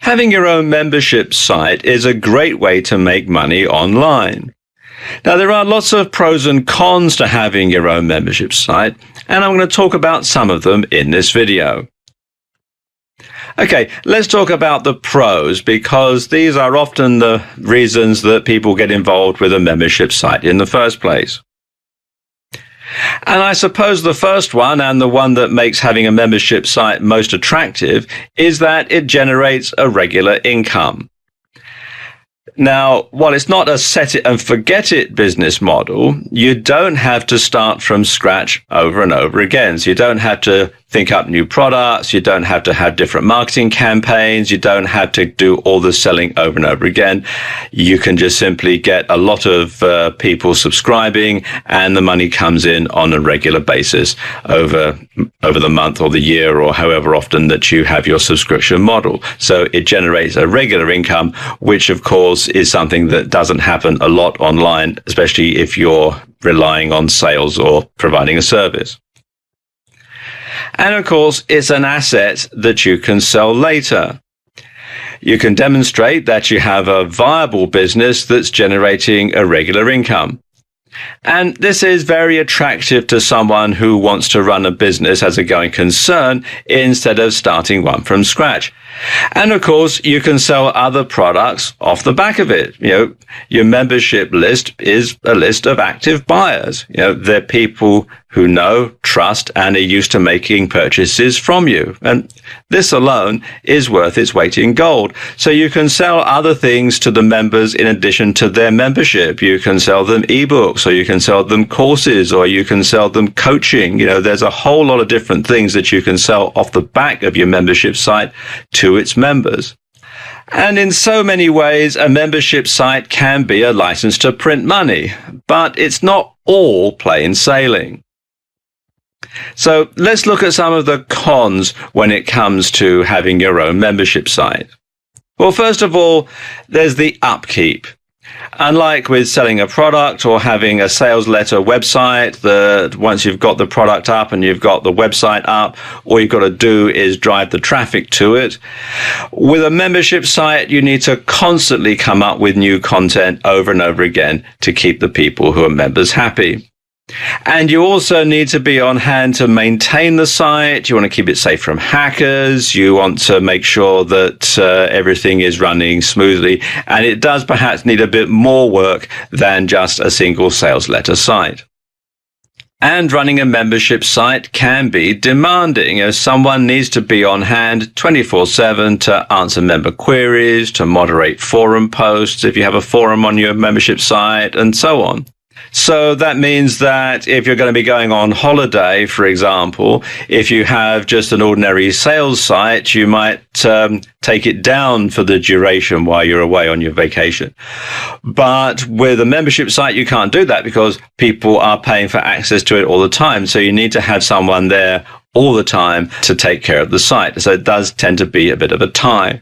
Having your own membership site is a great way to make money online. Now, there are lots of pros and cons to having your own membership site, and I'm going to talk about some of them in this video. Okay, let's talk about the pros, because these are often the reasons that people get involved with a membership site in the first place. And I suppose the first one, and the one that makes having a membership site most attractive, is that it generates a regular income. Now, while it's not a set it and forget it business model, you don't have to start from scratch over and over again. So you don't have to think up new products. You don't have to have different marketing campaigns. You don't have to do all the selling over and over again. You can just simply get a lot of people subscribing, and the money comes in on a regular basis over the month or the year, or however often that you have your subscription model. So it generates a regular income, which of course is something that doesn't happen a lot online, especially if you're relying on sales or providing a service. And of course, it's an asset that you can sell later. You can demonstrate that you have a viable business that's generating a regular income. And this is very attractive to someone who wants to run a business as a going concern instead of starting one from scratch. And of course, you can sell other products off the back of it. Your membership list is a list of active buyers. They're people who know, trust, and are used to making purchases from you. And this alone is worth its weight in gold. So you can sell other things to the members in addition to their membership. You can sell them ebooks, or you can sell them courses, or you can sell them coaching. There's a whole lot of different things that you can sell off the back of your membership site to its members. And in so many ways, a membership site can be a license to print money, but it's not all plain sailing. So let's look at some of the cons when it comes to having your own membership site. Well, first of all, there's the upkeep. Unlike with selling a product or having a sales letter website, that once you've got the product up and you've got the website up, all you've got to do is drive the traffic to it. With a membership site, you need to constantly come up with new content over and over again to keep the people who are members happy. And you also need to be on hand to maintain the site. You want to keep it safe from hackers. You want to make sure that everything is running smoothly. And it does perhaps need a bit more work than just a single sales letter site. And running a membership site can be demanding. Someone needs to be on hand 24/7 to answer member queries, to moderate forum posts if you have a forum on your membership site, and so on. So that means that if you're going to be going on holiday, for example, if you have just an ordinary sales site, you might take it down for the duration while you're away on your vacation. But with a membership site, you can't do that because people are paying for access to it all the time. So you need to have someone there all the time to take care of the site. So it does tend to be a bit of a tie.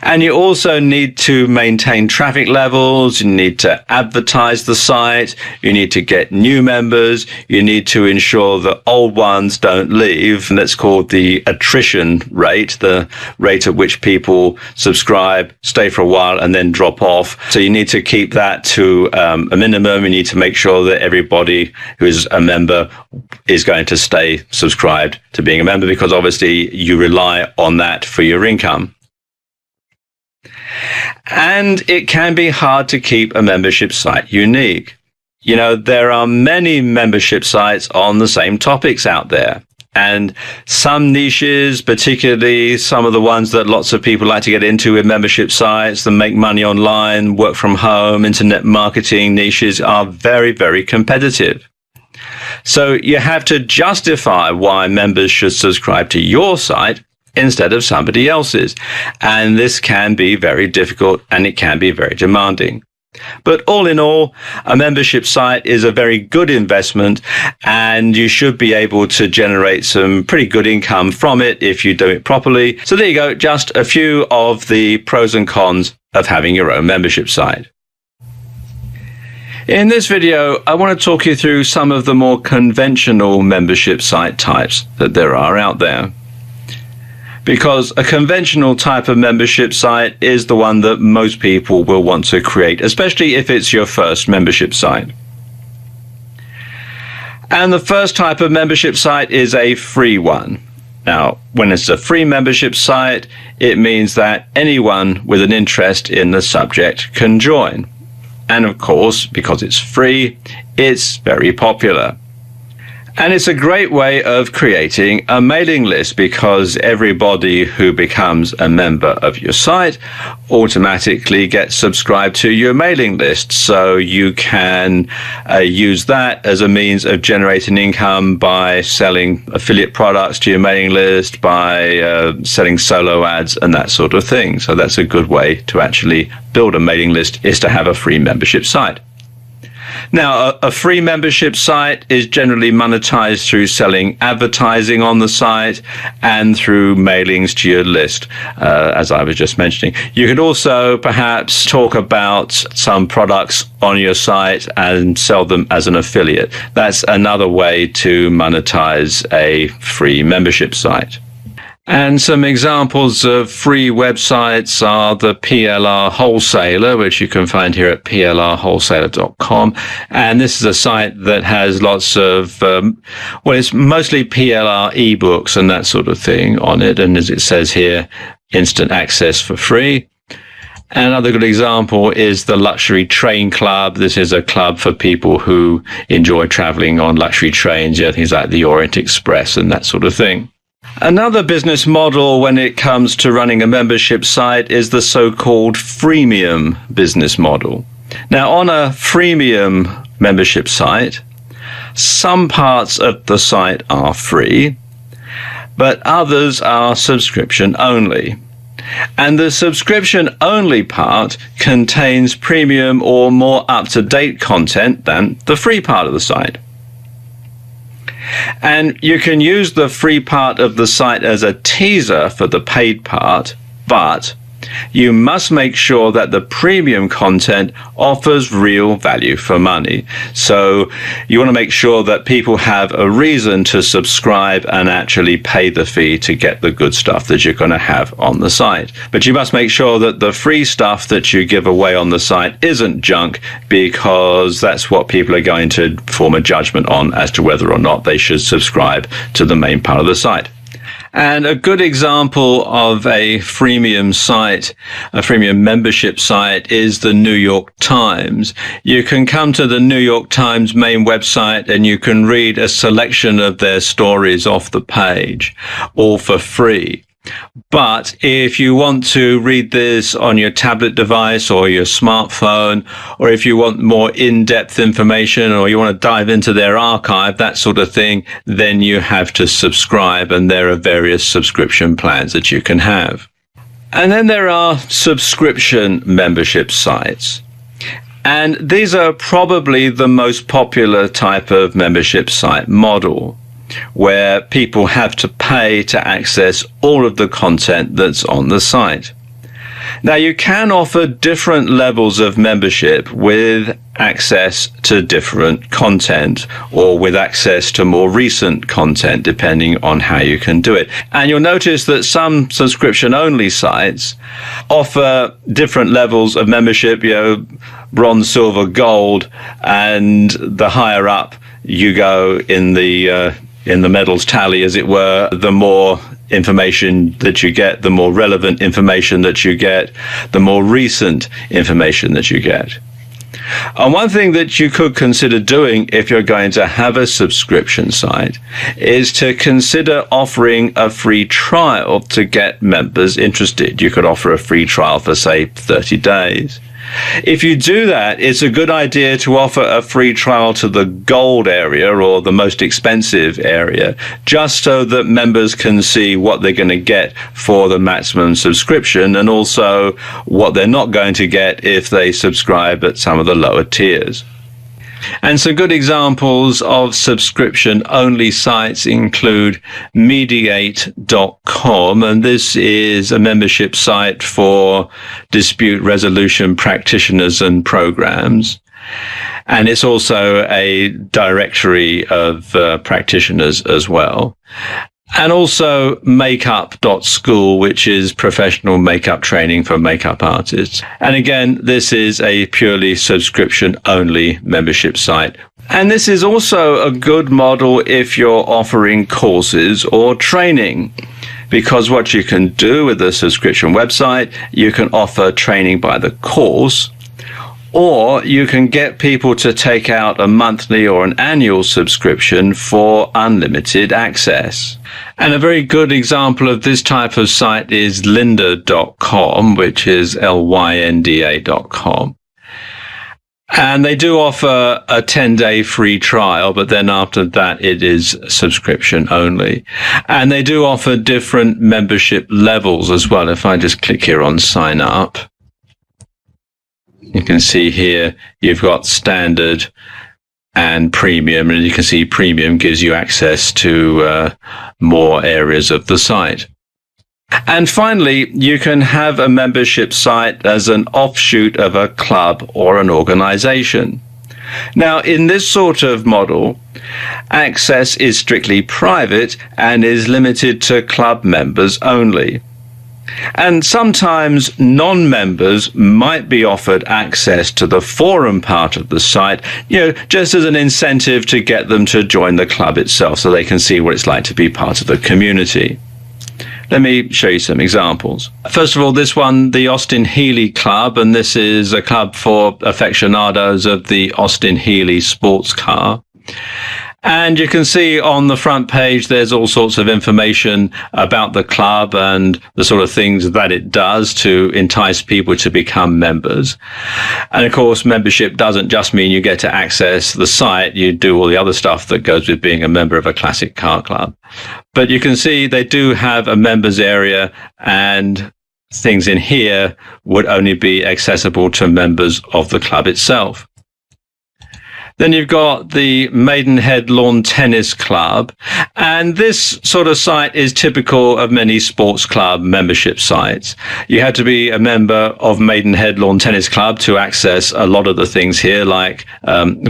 And you also need to maintain traffic levels, you need to advertise the site, you need to get new members, you need to ensure that old ones don't leave, and that's called the attrition rate, the rate at which people subscribe, stay for a while, and then drop off. So you need to keep that to a minimum. You need to make sure that everybody who is a member is going to stay subscribed to being a member, because obviously you rely on that for your income. And it can be hard to keep a membership site unique. There are many membership sites on the same topics out there. And some niches, particularly some of the ones that lots of people like to get into with membership sites, that make money online, work from home, internet marketing niches, are very, very competitive. So you have to justify why members should subscribe to your site instead of somebody else's. And this can be very difficult, and it can be very demanding. But all in all, a membership site is a very good investment, and you should be able to generate some pretty good income from it if you do it properly. So there you go, just a few of the pros and cons of having your own membership site. In this video, I want to talk you through some of the more conventional membership site types that there are out there. because a conventional type of membership site is the one that most people will want to create, especially if it's your first membership site. And the first type of membership site is a free one. Now, when it's a free membership site, it means that anyone with an interest in the subject can join. And of course, because it's free, it's very popular. And it's a great way of creating a mailing list, because everybody who becomes a member of your site automatically gets subscribed to your mailing list. So you can use that as a means of generating income by selling affiliate products to your mailing list, by selling solo ads and that sort of thing. So that's a good way to actually build a mailing list, is to have a free membership site. Now, a free membership site is generally monetized through selling advertising on the site and through mailings to your list, as I was just mentioning. You could also perhaps talk about some products on your site and sell them as an affiliate. That's another way to monetize a free membership site. And some examples of free websites are the PLR Wholesaler, which you can find here at plrwholesaler.com. And this is a site that has lots of, it's mostly PLR ebooks and that sort of thing on it. And as it says here, instant access for free. Another good example is the Luxury Train Club. This is a club for people who enjoy traveling on luxury trains, things like the Orient Express and that sort of thing. Another business model when it comes to running a membership site is the so-called freemium business model. Now, on a freemium membership site, some parts of the site are free, but others are subscription only. And the subscription only part contains premium or more up-to-date content than the free part of the site. And you can use the free part of the site as a teaser for the paid part, but you must make sure that the premium content offers real value for money. So you want to make sure that people have a reason to subscribe and actually pay the fee to get the good stuff that you're going to have on the site. But you must make sure that the free stuff that you give away on the site isn't junk, because that's what people are going to form a judgment on as to whether or not they should subscribe to the main part of the site. And a good example of a freemium site, a freemium membership site, is the New York Times. You can come to the New York Times main website and you can read a selection of their stories off the page, all for free. But if you want to read this on your tablet device or your smartphone, or if you want more in-depth information, or you want to dive into their archive, that sort of thing, then you have to subscribe, and there are various subscription plans that you can have. And then there are subscription membership sites. And these are probably the most popular type of membership site model, where people have to pay to access all of the content that's on the site. Now, you can offer different levels of membership with access to different content, or with access to more recent content, depending on how you can do it. And you'll notice that some subscription-only sites offer different levels of membership, bronze, silver, gold, and the higher up you go in the medals tally, as it were, the more information that you get, the more relevant information that you get, the more recent information that you get. And one thing that you could consider doing if you're going to have a subscription site is to consider offering a free trial to get members interested. You could offer a free trial for, say, 30 days. If you do that, it's a good idea to offer a free trial to the gold area, or the most expensive area, just so that members can see what they're going to get for the maximum subscription, and also what they're not going to get if they subscribe at some of the lower tiers. And some good examples of subscription-only sites include Mediate.com, and this is a membership site for dispute resolution practitioners and programs. And it's also a directory of practitioners as well. And also makeup.school, which is professional makeup training for makeup artists. And again, this is a purely subscription-only membership site. And this is also a good model if you're offering courses or training, because what you can do with a subscription website, you can offer training by the course, or you can get people to take out a monthly or an annual subscription for unlimited access. And a very good example of this type of site is lynda.com, which is lynda.com. And they do offer a 10-day free trial, but then after that, it is subscription only. And they do offer different membership levels as well. If I just click here on sign up, you can see here, you've got standard and premium, and you can see premium gives you access to more areas of the site. And finally, you can have a membership site as an offshoot of a club or an organization. Now, in this sort of model, access is strictly private and is limited to club members only. And sometimes non-members might be offered access to the forum part of the site, just as an incentive to get them to join the club itself so they can see what it's like to be part of the community. Let me show you some examples. First of all, this one, the Austin Healey Club, and this is a club for aficionados of the Austin Healey sports car. And you can see on the front page, there's all sorts of information about the club and the sort of things that it does to entice people to become members. And of course, membership doesn't just mean you get to access the site. You do all the other stuff that goes with being a member of a classic car club. But you can see they do have a members area, and things in here would only be accessible to members of the club itself. Then you've got the Maidenhead Lawn Tennis Club, and this sort of site is typical of many sports club membership sites. You had to be a member of Maidenhead Lawn Tennis Club to access a lot of the things here, like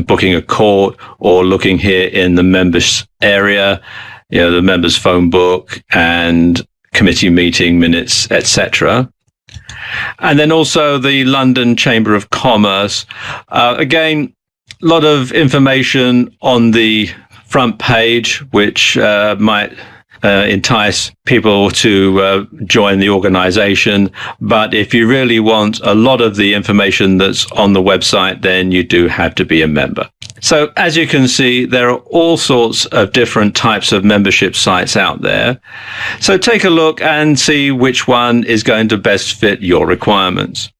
booking a court or looking here in the members area, the members phone book and committee meeting minutes, etc. And then also the London Chamber of Commerce. Again, a lot of information on the front page, which might entice people to join the organization. But if you really want a lot of the information that's on the website, then you do have to be a member. So as you can see, there are all sorts of different types of membership sites out there. So take a look and see which one is going to best fit your requirements.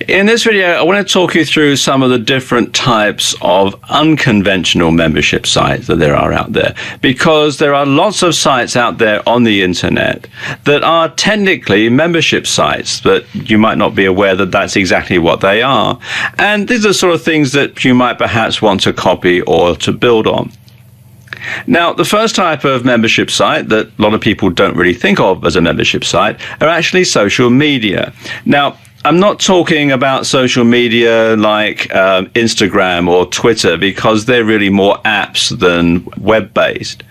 In this video, I want to talk you through some of the different types of unconventional membership sites that there are out there, because there are lots of sites out there on the internet that are technically membership sites, but you might not be aware that that's exactly what they are. And these are the sort of things that you might perhaps want to copy or to build on. Now, the first type of membership site that a lot of people don't really think of as a membership site are actually social media. Now, I'm not talking about social media like Instagram or Twitter, because they're really more apps than web-based.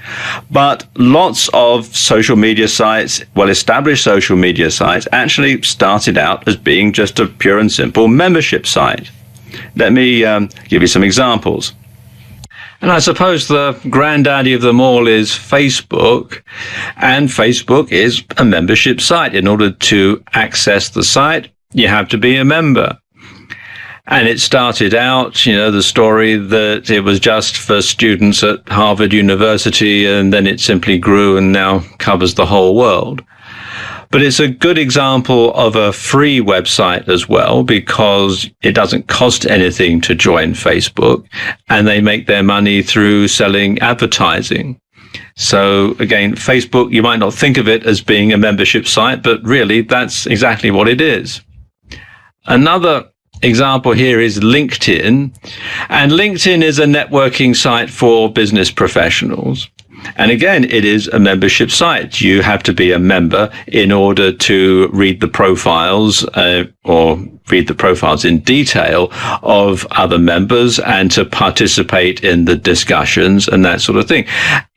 But lots of social media sites, well-established social media sites, actually started out as being just a pure and simple membership site. Let me give you some examples. And I suppose the granddaddy of them all is Facebook, and Facebook is a membership site. In order to access the site, you have to be a member. And it started out, the story that it was just for students at Harvard University, and then it simply grew and now covers the whole world. But it's a good example of a free website as well, because it doesn't cost anything to join Facebook, and they make their money through selling advertising. So again, Facebook, you might not think of it as being a membership site, but really that's exactly what it is. Another example here is LinkedIn, and LinkedIn is a networking site for business professionals. And again, it is a membership site. You have to be a member in order to read the profiles or read the profiles in detail of other members and to participate in the discussions and that sort of thing.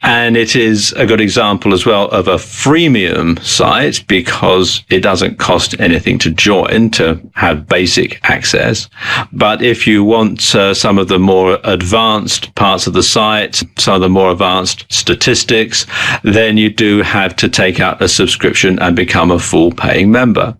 And it is a good example as well of a freemium site because it doesn't cost anything to join to have basic access. But if you want some of the more advanced parts of the site, some of the more advanced statistics, then you do have to take out a subscription and become a full paying member.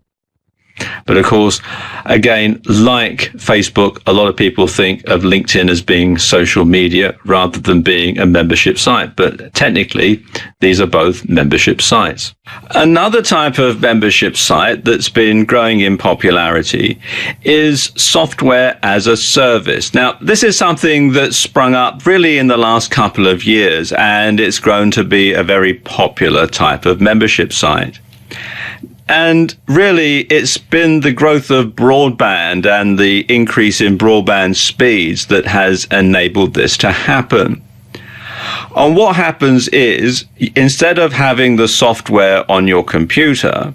But of course, again, like Facebook, a lot of people think of LinkedIn as being social media rather than being a membership site. But technically, these are both membership sites. Another type of membership site that's been growing in popularity is software as a service. Now, this is something that's sprung up really in the last couple of years, and it's grown to be a very popular type of membership site. And really, it's been the growth of broadband and the increase in broadband speeds that has enabled this to happen. And what happens is, instead of having the software on your computer,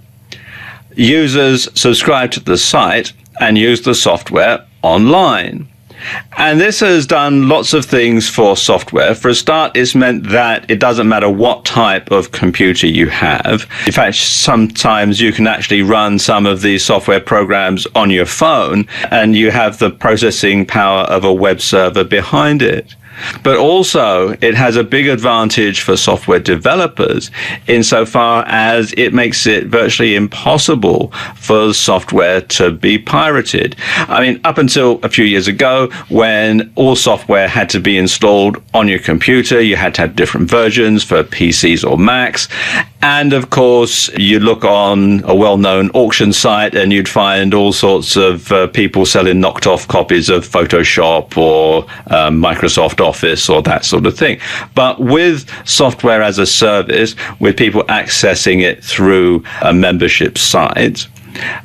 users subscribe to the site and use the software online. And this has done lots of things for software. For a start, it's meant that it doesn't matter what type of computer you have. In fact, sometimes you can actually run some of these software programs on your phone, and you have the processing power of a web server behind it. But also, it has a big advantage for software developers insofar as it makes it virtually impossible for software to be pirated. I mean, up until a few years ago, when all software had to be installed on your computer, you had to have different versions for PCs or Macs. And of course, you look on a well-known auction site and you'd find all sorts of people selling knocked off copies of Photoshop or Microsoft Office or that sort of thing. But with software as a service, with people accessing it through a membership site,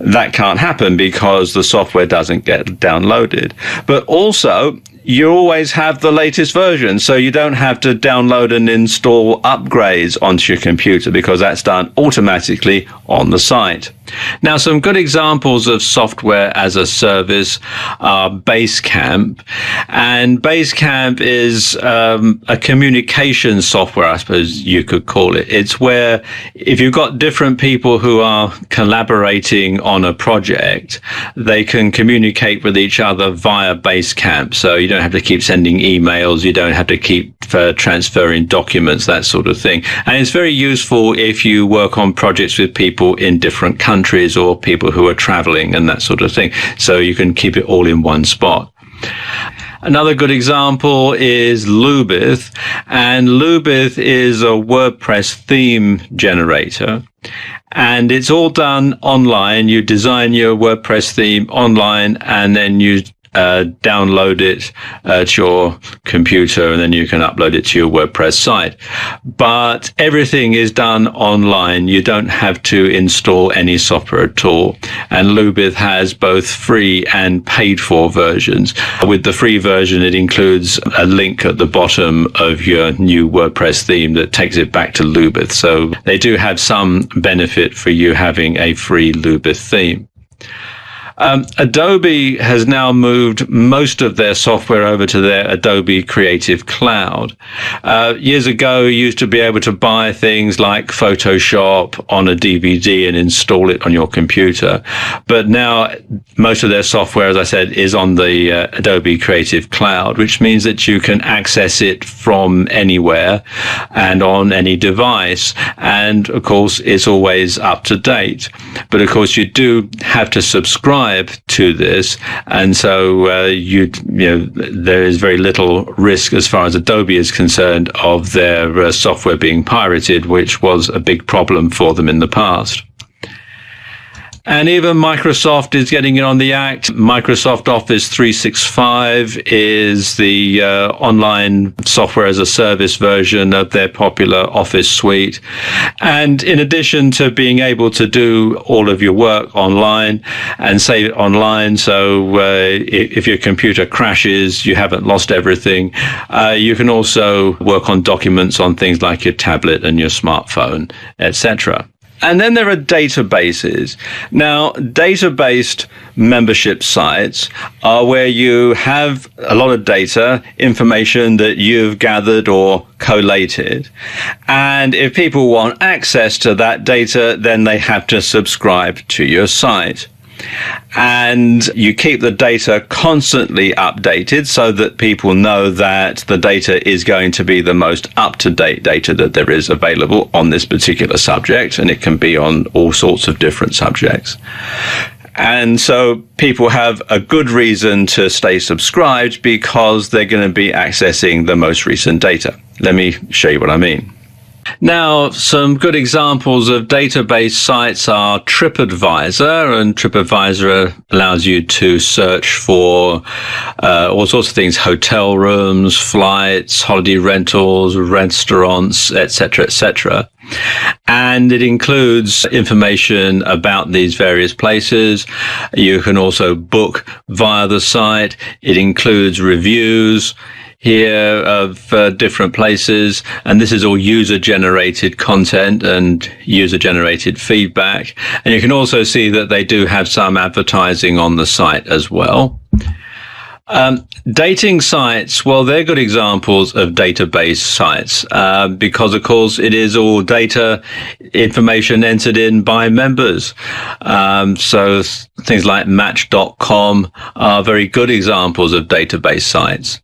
that can't happen because the software doesn't get downloaded. But also, you always have the latest version, so you don't have to download and install upgrades onto your computer because that's done automatically on the site. Now, some good examples of software as a service are Basecamp. And Basecamp is a communication software, I suppose you could call it. It's where if you've got different people who are collaborating on a project, they can communicate with each other via Basecamp. So you don't have to keep sending emails, you don't have to keep transferring documents, that sort of thing. And it's very useful if you work on projects with people in different countries or people who are traveling and that sort of thing. So you can keep it all in one spot. Another good example is Lubith, and Lubith is a WordPress theme generator. And it's all done online. You design your WordPress theme online and then you download it to your computer and then you can upload it to your WordPress site. But everything is done online. You don't have to install any software at all. And Lubith has both free and paid for versions. With the free version, it includes a link at the bottom of your new WordPress theme that takes it back to Lubith. So they do have some benefit for you having a free Lubith theme. Adobe has now moved most of their software over to their Adobe Creative Cloud. Years ago, you used to be able to buy things like Photoshop on a DVD and install it on your computer. But now most of their software, as I said, is on the Adobe Creative Cloud, which means that you can access it from anywhere and on any device. And of course, it's always up to date. But of course, you do have to subscribe to this, and so there is very little risk as far as Adobe is concerned of their software being pirated, which was a big problem for them in the past. And even Microsoft is getting it on the act. Microsoft Office 365 is the online software as a service version of their popular Office suite. And in addition to being able to do all of your work online and save it online, so if your computer crashes, you haven't lost everything, you can also work on documents on things like your tablet and your smartphone, etc. And then there are databases. Now, database membership sites are where you have a lot of data, information that you've gathered or collated. And if people want access to that data, then they have to subscribe to your site. And you keep the data constantly updated so that people know that the data is going to be the most up-to-date data that there is available on this particular subject, and it can be on all sorts of different subjects. And so people have a good reason to stay subscribed because they're going to be accessing the most recent data. Let me show you what I mean. Now, some good examples of database sites are TripAdvisor, and TripAdvisor allows you to search for all sorts of things: hotel rooms, flights, holiday rentals, restaurants, etc., etc. And it includes information about these various places. You can also book via the site. It includes reviews here of different places, and this is all user-generated content and user-generated feedback. And you can also see that they do have some advertising on the site as well. Dating sites, well, they're good examples of database sites because, of course, it is all data information entered in by members. So things like Match.com are very good examples of database sites.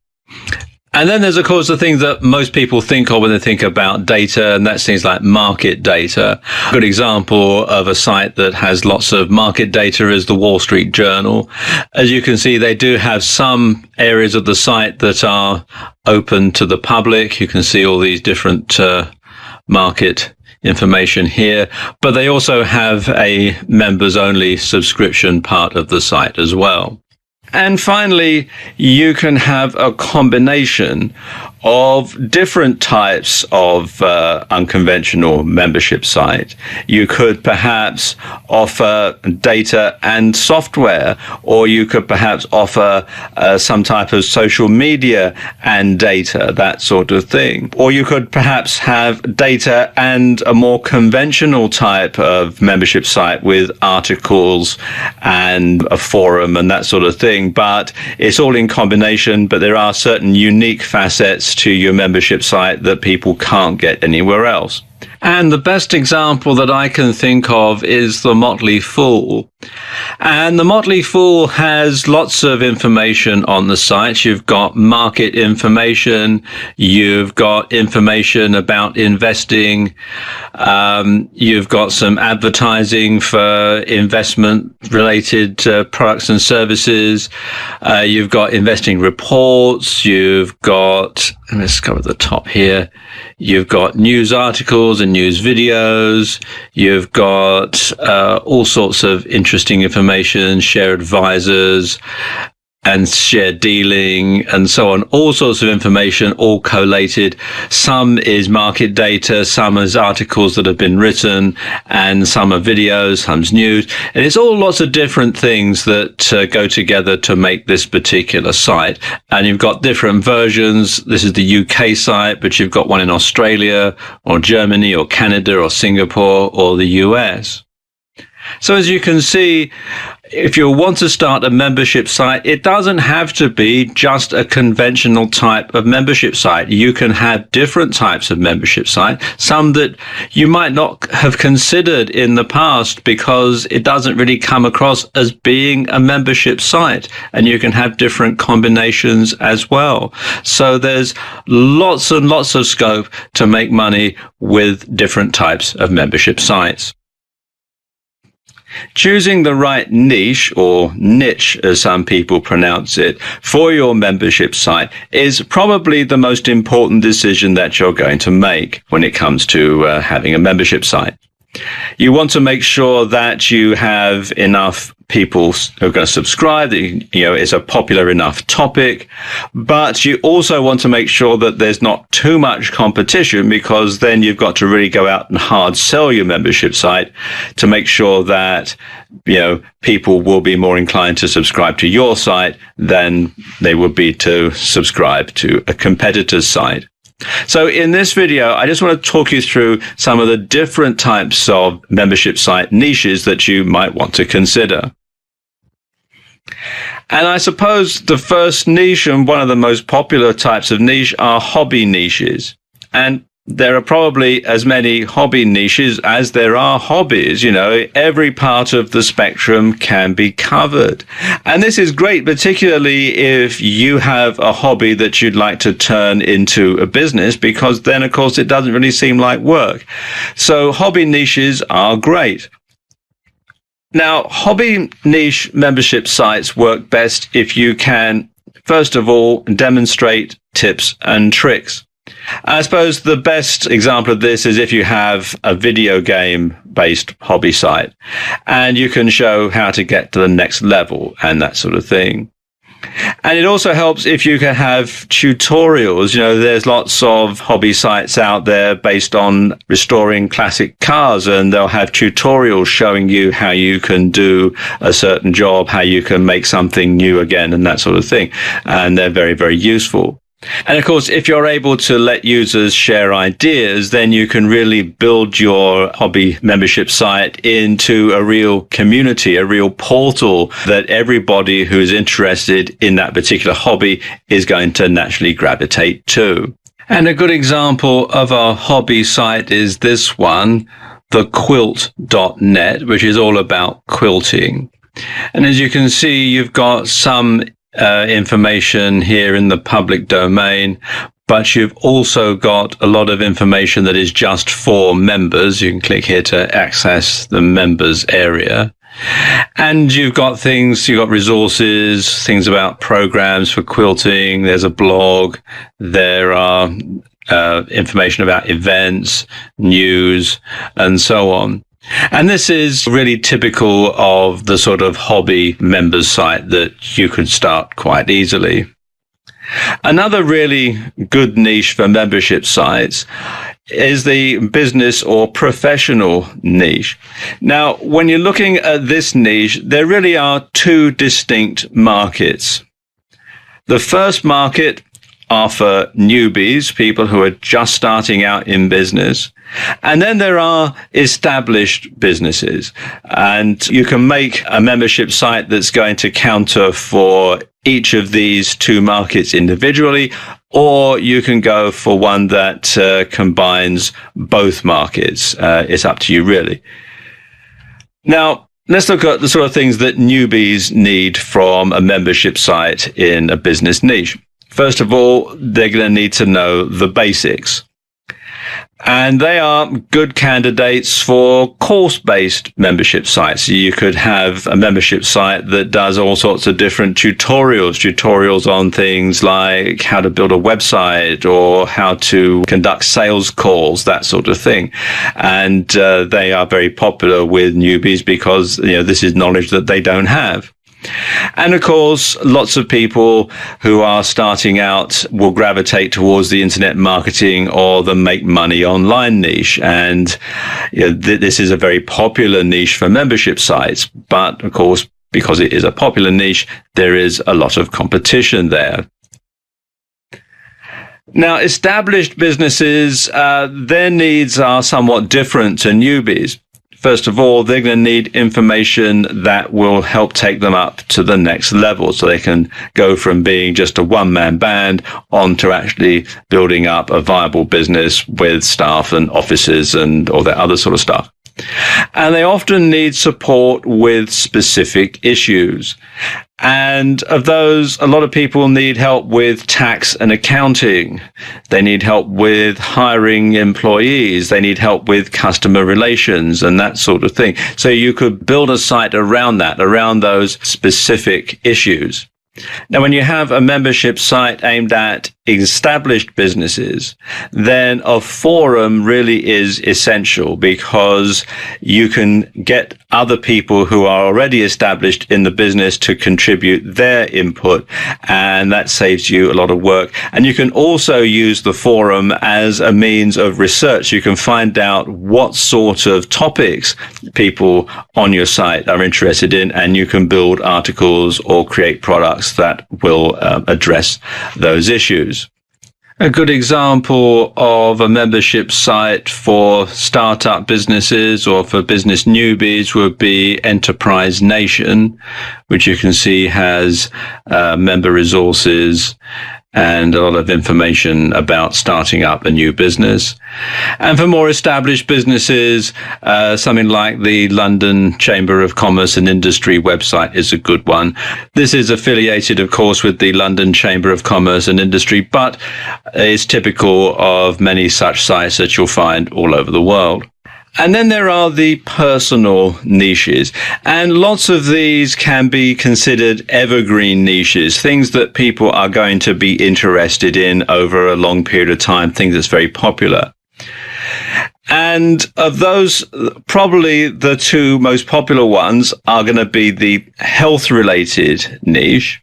And then there's, of course, the thing that most people think of when they think about data, and that's things like market data. A good example of a site that has lots of market data is the Wall Street Journal. As you can see, they do have some areas of the site that are open to the public. You can see all these different market information here, but they also have a members-only subscription part of the site as well. And finally, you can have a combination of different types of unconventional membership site. You could perhaps offer data and software, or you could perhaps offer some type of social media and data, that sort of thing. Or you could perhaps have data and a more conventional type of membership site with articles and a forum and that sort of thing. But it's all in combination, but there are certain unique facets to your membership site that people can't get anywhere else. And the best example that I can think of is the Motley Fool. And the Motley Fool has lots of information on the site. You've got market information, you've got information about investing, you've got some advertising for investment-related products and services, you've got investing reports, you've got, let's go at the top here, you've got news articles and news videos, you've got all sorts of interesting information, share advisors and share dealing and so on, all sorts of information, all collated. Some is market data, some is articles that have been written, and some are videos, some's news. And it's all lots of different things that go together to make this particular site. And you've got different versions. This is the UK site, but you've got one in Australia or Germany or Canada or Singapore or the US. So as you can see, if you want to start a membership site, it doesn't have to be just a conventional type of membership site. You can have different types of membership site, some that you might not have considered in the past because it doesn't really come across as being a membership site, and you can have different combinations as well. So there's lots and lots of scope to make money with different types of membership sites. Choosing the right niche, or niche as some people pronounce it, for your membership site is probably the most important decision that you're going to make when it comes to having a membership site. You want to make sure that you have enough people who are going to subscribe, that it's a popular enough topic, but you also want to make sure that there's not too much competition, because then you've got to really go out and hard sell your membership site to make sure that people will be more inclined to subscribe to your site than they would be to subscribe to a competitor's site. So in this video, I just want to talk you through some of the different types of membership site niches that you might want to consider. And I suppose the first niche and one of the most popular types of niche are hobby niches. And there are probably as many hobby niches as there are hobbies. Every part of the spectrum can be covered. And this is great, particularly if you have a hobby that you'd like to turn into a business, because then, of course, it doesn't really seem like work. So hobby niches are great. Now, hobby niche membership sites work best if you can, first of all, demonstrate tips and tricks. I suppose the best example of this is if you have a video game-based hobby site and you can show how to get to the next level and that sort of thing. And it also helps if you can have tutorials. There's lots of hobby sites out there based on restoring classic cars, and they'll have tutorials showing you how you can do a certain job, how you can make something new again, and that sort of thing. And they're very, very useful. And of course, if you're able to let users share ideas, then you can really build your hobby membership site into a real community, a real portal that everybody who's interested in that particular hobby is going to naturally gravitate to. And a good example of a hobby site is this one, thequilt.net, which is all about quilting. And as you can see, you've got some information here in the public domain, but you've also got a lot of information that is just for members. You can click here to access the members area. And you've got resources, things about programs for quilting. There's a blog. There are information about events, news, and so on. And this is really typical of the sort of hobby members site that you could start quite easily. Another really good niche for membership sites is the business or professional niche. Now, when you're looking at this niche, there really are two distinct markets. The first market are for newbies, people who are just starting out in business. And then there are established businesses. And you can make a membership site that's going to counter for each of these two markets individually, or you can go for one that combines both markets. It's up to you, really. Now, let's look at the sort of things that newbies need from a membership site in a business niche. First of all, they're going to need to know the basics. And they are good candidates for course-based membership sites. You could have a membership site that does all sorts of different tutorials on things like how to build a website or how to conduct sales calls, that sort of thing. And they are very popular with newbies because, this is knowledge that they don't have. And of course, lots of people who are starting out will gravitate towards the internet marketing or the make money online niche. And this is a very popular niche for membership sites. But of course, because it is a popular niche, there is a lot of competition there. Now, established businesses, their needs are somewhat different to newbies. First of all, they're going to need information that will help take them up to the next level, so they can go from being just a one-man band on to actually building up a viable business with staff and offices and all that other sort of stuff. And they often need support with specific issues. And of those, a lot of people need help with tax and accounting. They need help with hiring employees. They need help with customer relations and that sort of thing. So you could build a site around that, around those specific issues. Now, when you have a membership site aimed at established businesses, then a forum really is essential, because you can get other people who are already established in the business to contribute their input, and that saves you a lot of work. And you can also use the forum as a means of research. You can find out what sort of topics people on your site are interested in, and you can build articles or create products that will address those issues. A good example of a membership site for startup businesses or for business newbies would be Enterprise Nation, which you can see has member resources and a lot of information about starting up a new business. And for more established businesses, something like the London Chamber of Commerce and Industry website is a good one. This is affiliated, of course, with the London Chamber of Commerce and Industry, but is typical of many such sites that you'll find all over the world. And then there are the personal niches, and lots of these can be considered evergreen niches, things that people are going to be interested in over a long period of time, things that's very popular. And of those, probably the two most popular ones are going to be the health-related niche.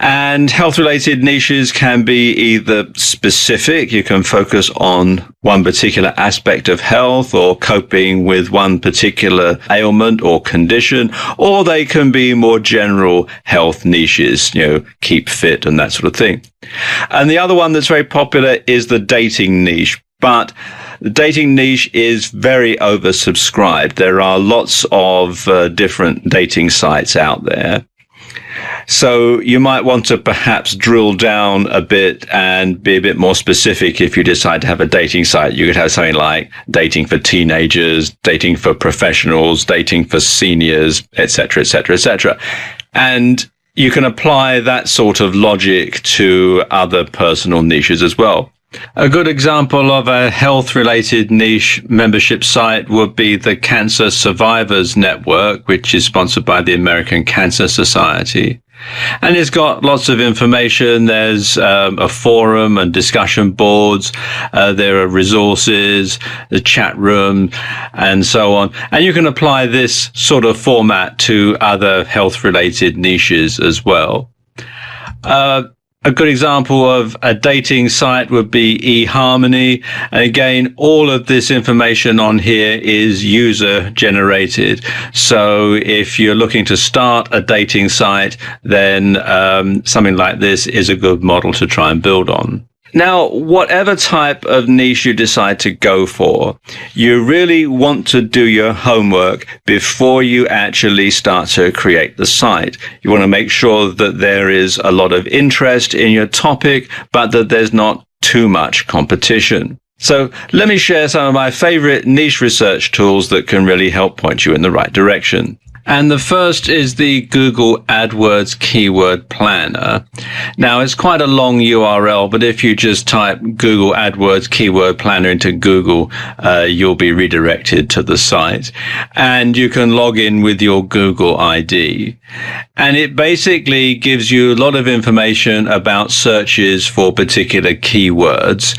And health-related niches can be either specific, you can focus on one particular aspect of health or coping with one particular ailment or condition, or they can be more general health niches, keep fit and that sort of thing. And the other one that's very popular is the dating niche, but the dating niche is very oversubscribed. There are lots of different dating sites out there. So you might want to perhaps drill down a bit and be a bit more specific if you decide to have a dating site. You could have something like dating for teenagers, dating for professionals, dating for seniors, etc., etc., etc. And you can apply that sort of logic to other personal niches as well. A good example of a health-related niche membership site would be the Cancer Survivors Network, which is sponsored by the American Cancer Society. And it's got lots of information. There's a forum and discussion boards. There are resources, the chat room, and so on. And you can apply this sort of format to other health-related niches as well. A good example of a dating site would be eHarmony. And again, all of this information on here is user generated. So if you're looking to start a dating site, then something like this is a good model to try and build on. Now, whatever type of niche you decide to go for, you really want to do your homework before you actually start to create the site. You want to make sure that there is a lot of interest in your topic, but that there's not too much competition. So let me share some of my favorite niche research tools that can really help point you in the right direction. And the first is the Google AdWords Keyword Planner. Now, it's quite a long URL, but if you just type Google AdWords Keyword Planner into Google, you'll be redirected to the site. And you can log in with your Google ID. And it basically gives you a lot of information about searches for particular keywords.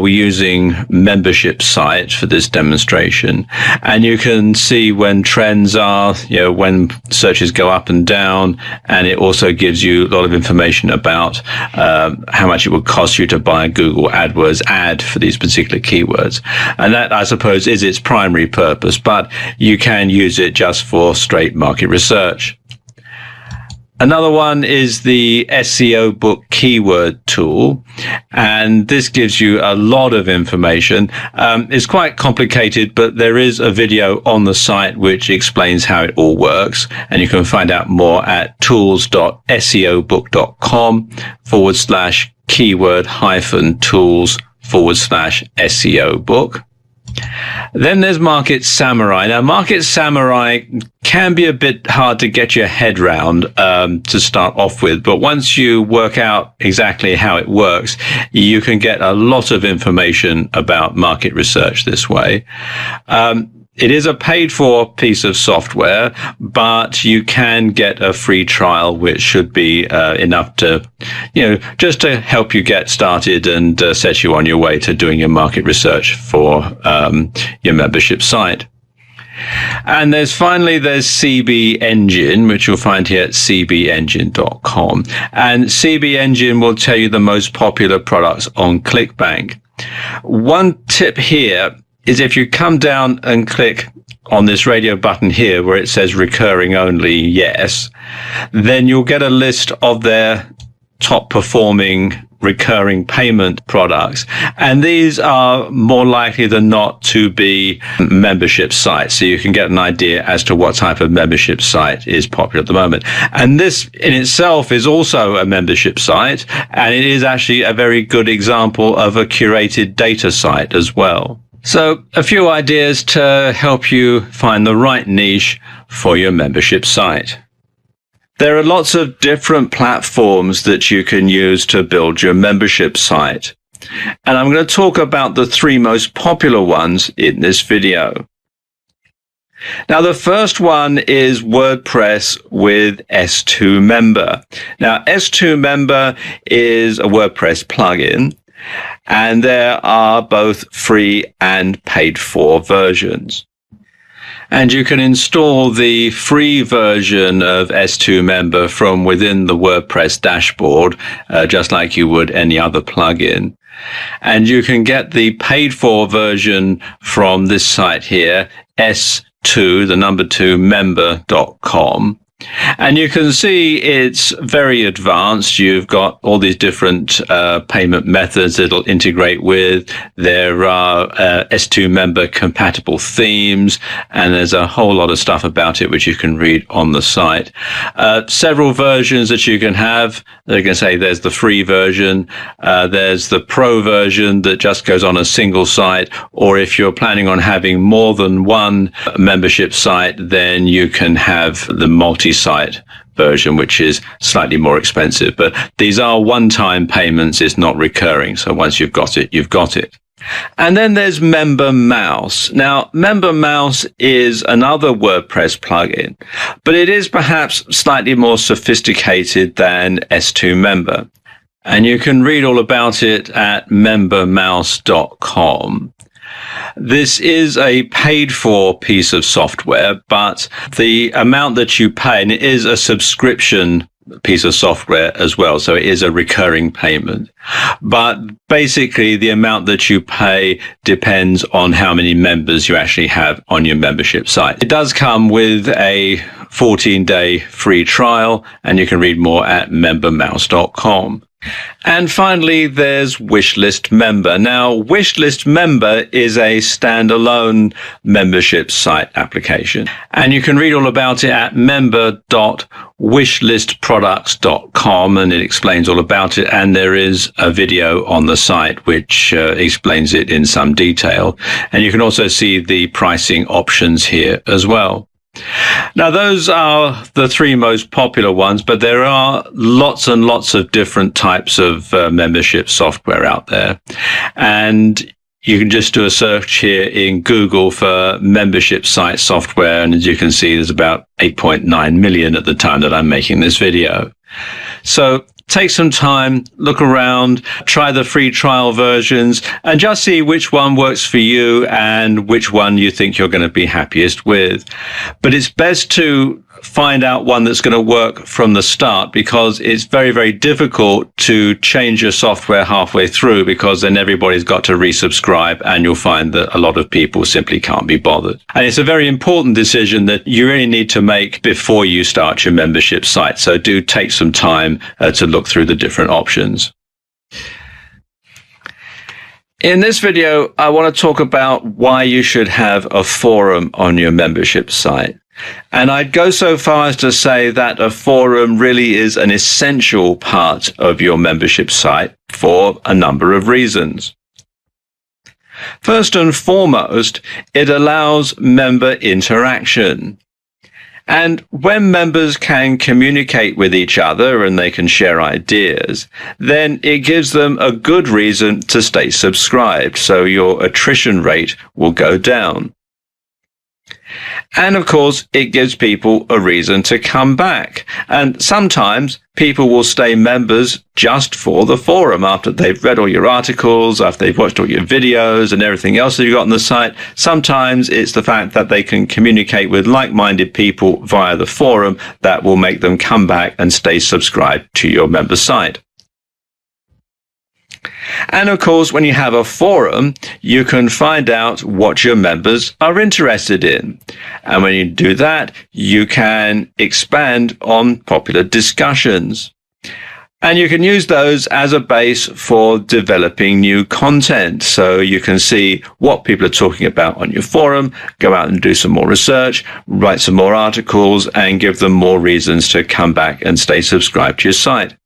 We're using membership site for this demonstration. And you can see when trends are, when searches go up and down. And it also gives you a lot of information about how much it would cost you to buy a Google AdWords ad for these particular keywords. And that, I suppose, is its primary purpose, but you can use it just for straight market research. Another one is the SEO Book Keyword Tool, and this gives you a lot of information. It's quite complicated, but there is a video on the site which explains how it all works, and you can find out more at tools.seobook.com/keyword-tools/SEO book. Then there's Market Samurai. Now, Market Samurai can be a bit hard to get your head round to start off with, but once you work out exactly how it works, you can get a lot of information about market research this way. It is a paid-for piece of software, but you can get a free trial, which should be enough to, just to help you get started and set you on your way to doing your market research for your membership site. And there's CB Engine, which you'll find here at cbengine.com. And CB Engine will tell you the most popular products on ClickBank. One tip here is if you come down and click on this radio button here where it says recurring only yes, then you'll get a list of their top performing recurring payment products. And these are more likely than not to be membership sites. So you can get an idea as to what type of membership site is popular at the moment. And this in itself is also a membership site, and it is actually a very good example of a curated data site as well. So a few ideas to help you find the right niche for your membership site. There are lots of different platforms that you can use to build your membership site. And I'm going to talk about the 3 most popular ones in this video. Now, the first one is WordPress with S2 Member. Now, S2 Member is a WordPress plugin, and there are both free and paid for versions. And you can install the free version of S2 Member from within the WordPress dashboard, just like you would any other plugin. And you can get the paid for version from this site here, s2member.com. And you can see it's very advanced. You've got all these different payment methods it'll integrate with. There are S2 member compatible themes, and there's a whole lot of stuff about it which you can read on the site. Several versions that you can have. They can say there's the free version, there's the pro version that just goes on a single site, or if you're planning on having more than one membership site, then you can have the multi-site version, which is slightly more expensive. But these are one-time payments, it's not recurring. So once you've got it, you've got it. And then there's MemberMouse. Now, MemberMouse is another WordPress plugin, but it is perhaps slightly more sophisticated than S2 Member. And you can read all about it at membermouse.com. This is a paid-for piece of software, but the amount that you pay, and it is a subscription piece of software as well, so it is a recurring payment. But basically, the amount that you pay depends on how many members you actually have on your membership site. It does come with a 14-day free trial, and you can read more at membermouse.com. And finally, there's Wishlist Member. Now, Wishlist Member is a standalone membership site application, and you can read all about it at member.wishlistproducts.com, and it explains all about it, and there is a video on the site which explains it in some detail, and you can also see the pricing options here as well. Now, those are the 3 most popular ones, but there are lots and lots of different types of membership software out there. And you can just do a search here in Google for membership site software. And as you can see, there's about 8.9 million at the time that I'm making this video. So take some time, look around, try the free trial versions, and just see which one works for you and which one you think you're going to be happiest with. But it's best to find out one that's going to work from the start, because it's very, very difficult to change your software halfway through, because then everybody's got to resubscribe, and you'll find that a lot of people simply can't be bothered. And it's a very important decision that you really need to make before you start your membership site. So do take some time to look through the different options. In this video, I want to talk about why you should have a forum on your membership site. And I'd go so far as to say that a forum really is an essential part of your membership site for a number of reasons. First and foremost, it allows member interaction. And when members can communicate with each other and they can share ideas, then it gives them a good reason to stay subscribed, so your attrition rate will go down. And of course, it gives people a reason to come back. And sometimes people will stay members just for the forum after they've read all your articles, after they've watched all your videos and everything else that you've got on the site. Sometimes it's the fact that they can communicate with like-minded people via the forum that will make them come back and stay subscribed to your member site. And of course, when you have a forum, you can find out what your members are interested in. And when you do that, you can expand on popular discussions. And you can use those as a base for developing new content. So you can see what people are talking about on your forum, go out and do some more research, write some more articles, and give them more reasons to come back and stay subscribed to your site.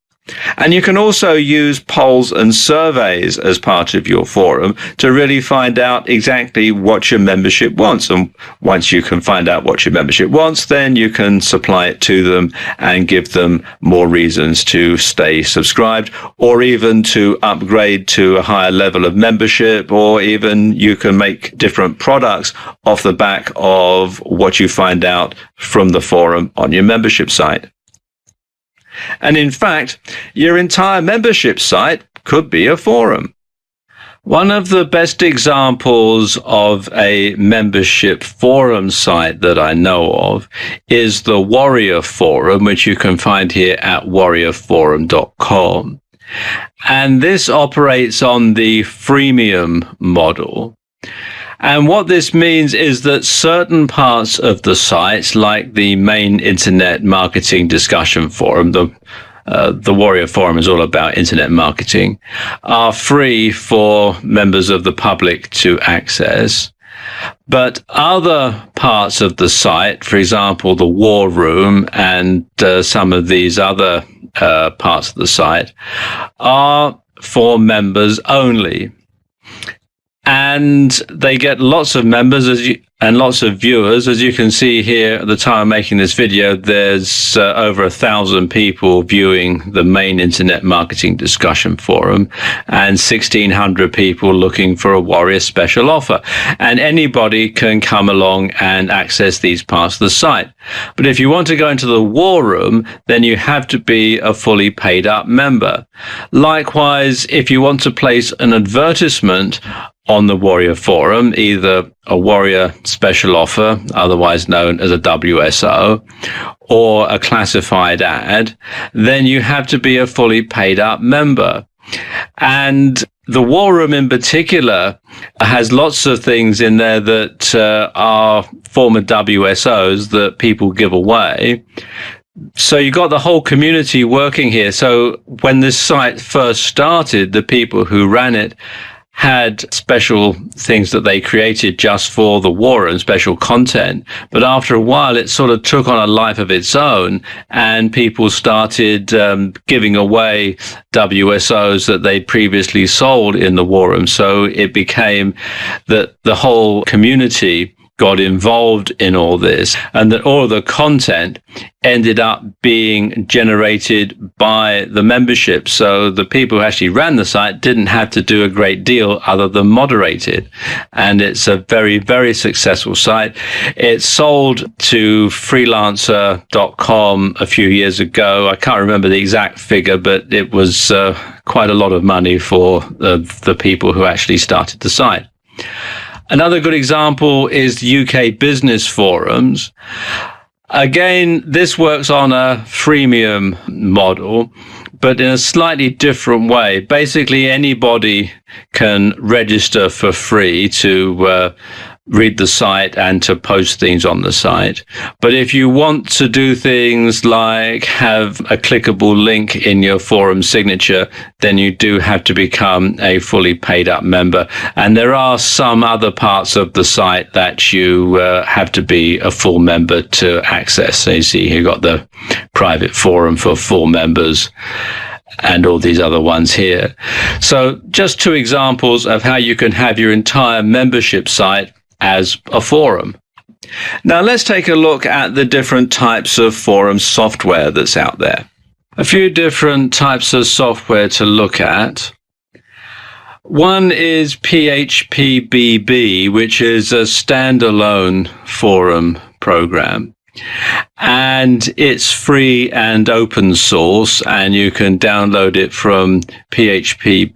And you can also use polls and surveys as part of your forum to really find out exactly what your membership wants. And once you can find out what your membership wants, then you can supply it to them and give them more reasons to stay subscribed, or even to upgrade to a higher level of membership, or even you can make different products off the back of what you find out from the forum on your membership site. And in fact, your entire membership site could be a forum. One of the best examples of a membership forum site that I know of is the Warrior Forum, which you can find here at warriorforum.com. And this operates on the freemium model. And what this means is that certain parts of the site, like the main internet marketing discussion forum, the Warrior Forum is all about internet marketing, are free for members of the public to access. But other parts of the site, for example, the War Room and some of these other parts of the site, are for members only. And they get lots of members and lots of viewers. As you can see here at the time of making this video, there's over 1,000 people viewing the main internet marketing discussion forum and 1,600 people looking for a Warrior special offer. And anybody can come along and access these parts of the site. But if you want to go into the War Room, then you have to be a fully paid up member. Likewise, if you want to place an advertisement on the Warrior Forum, either a Warrior special offer, otherwise known as a WSO, or a classified ad, then you have to be a fully paid up member. And the War Room in particular has lots of things in there that are former WSOs that people give away. So you got the whole community working here. So when this site first started, the people who ran it had special things that they created just for the war and special content. But after a while, it sort of took on a life of its own, and people started giving away WSOs that they'd previously sold in the war room. So it became that the whole community got involved in all this, and that all of the content ended up being generated by the membership. So the people who actually ran the site didn't have to do a great deal other than moderate it. And it's a very, very successful site. It sold to freelancer.com a few years ago. I can't remember the exact figure, but it was quite a lot of money for the people who actually started the site. Another good example is the UK Business Forums. Again, this works on a freemium model, but in a slightly different way. Basically, anybody can register for free to read the site and to post things on the site. But if you want to do things like have a clickable link in your forum signature, then you do have to become a fully paid up member. And there are some other parts of the site that you have to be a full member to access. So you see here, you've got the private forum for full members and all these other ones here. So just two examples of how you can have your entire membership site as a forum. Now let's take a look at the different types of forum software that's out there. A few different types of software to look at. One is PHPBB, which is a standalone forum program. And it's free and open source, and you can download it from phpbb.com.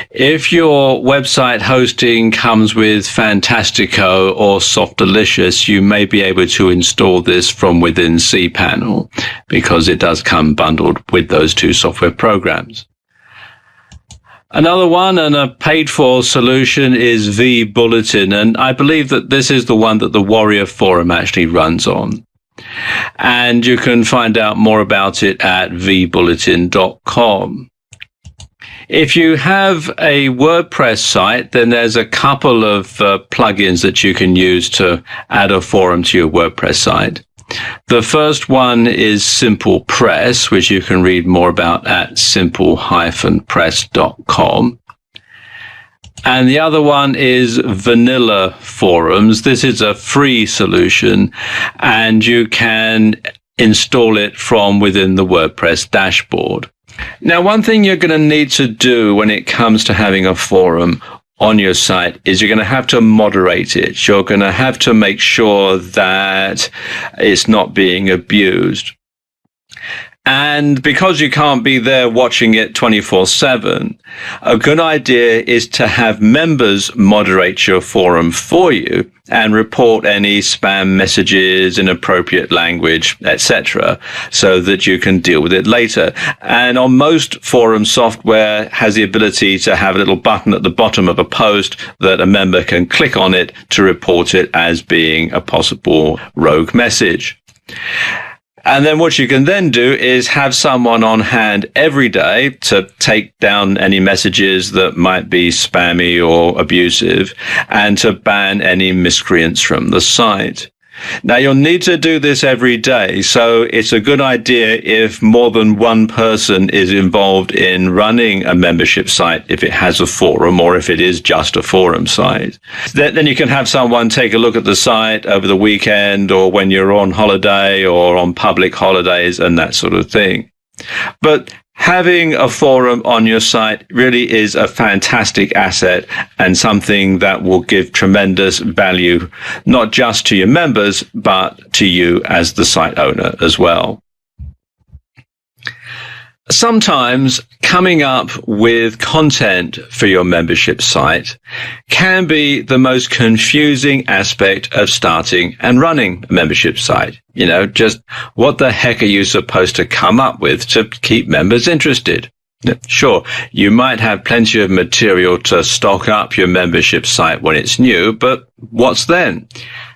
If your website hosting comes with Fantastico or Softalicious, you may be able to install this from within cPanel, because it does come bundled with those two software programs. Another one, and a paid-for solution, is vBulletin, and I believe that this is the one that the Warrior Forum actually runs on. And you can find out more about it at vbulletin.com. If you have a WordPress site, then there's a couple of plugins that you can use to add a forum to your WordPress site. The first one is Simple Press, which you can read more about at simple-press.com. And the other one is Vanilla Forums. This is a free solution, and you can install it from within the WordPress dashboard. Now, one thing you're going to need to do when it comes to having a forum on your site is you're going to have to moderate it. You're going to have to make sure that it's not being abused. And because you can't be there watching it 24/7, a good idea is to have members moderate your forum for you and report any spam messages, inappropriate language, etc., so that you can deal with it later. And on most forum software has the ability to have a little button at the bottom of a post that a member can click on it to report it as being a possible rogue message. And then what you can then do is have someone on hand every day to take down any messages that might be spammy or abusive and to ban any miscreants from the site. Now, you'll need to do this every day, so it's a good idea if more than one person is involved in running a membership site, if it has a forum or if it is just a forum site. Then you can have someone take a look at the site over the weekend or when you're on holiday or on public holidays and that sort of thing. But having a forum on your site really is a fantastic asset and something that will give tremendous value, not just to your members, but to you as the site owner as well. Sometimes coming up with content for your membership site can be the most confusing aspect of starting and running a membership site. You know, just what the heck are you supposed to come up with to keep members interested? Sure, you might have plenty of material to stock up your membership site when it's new, but what's then?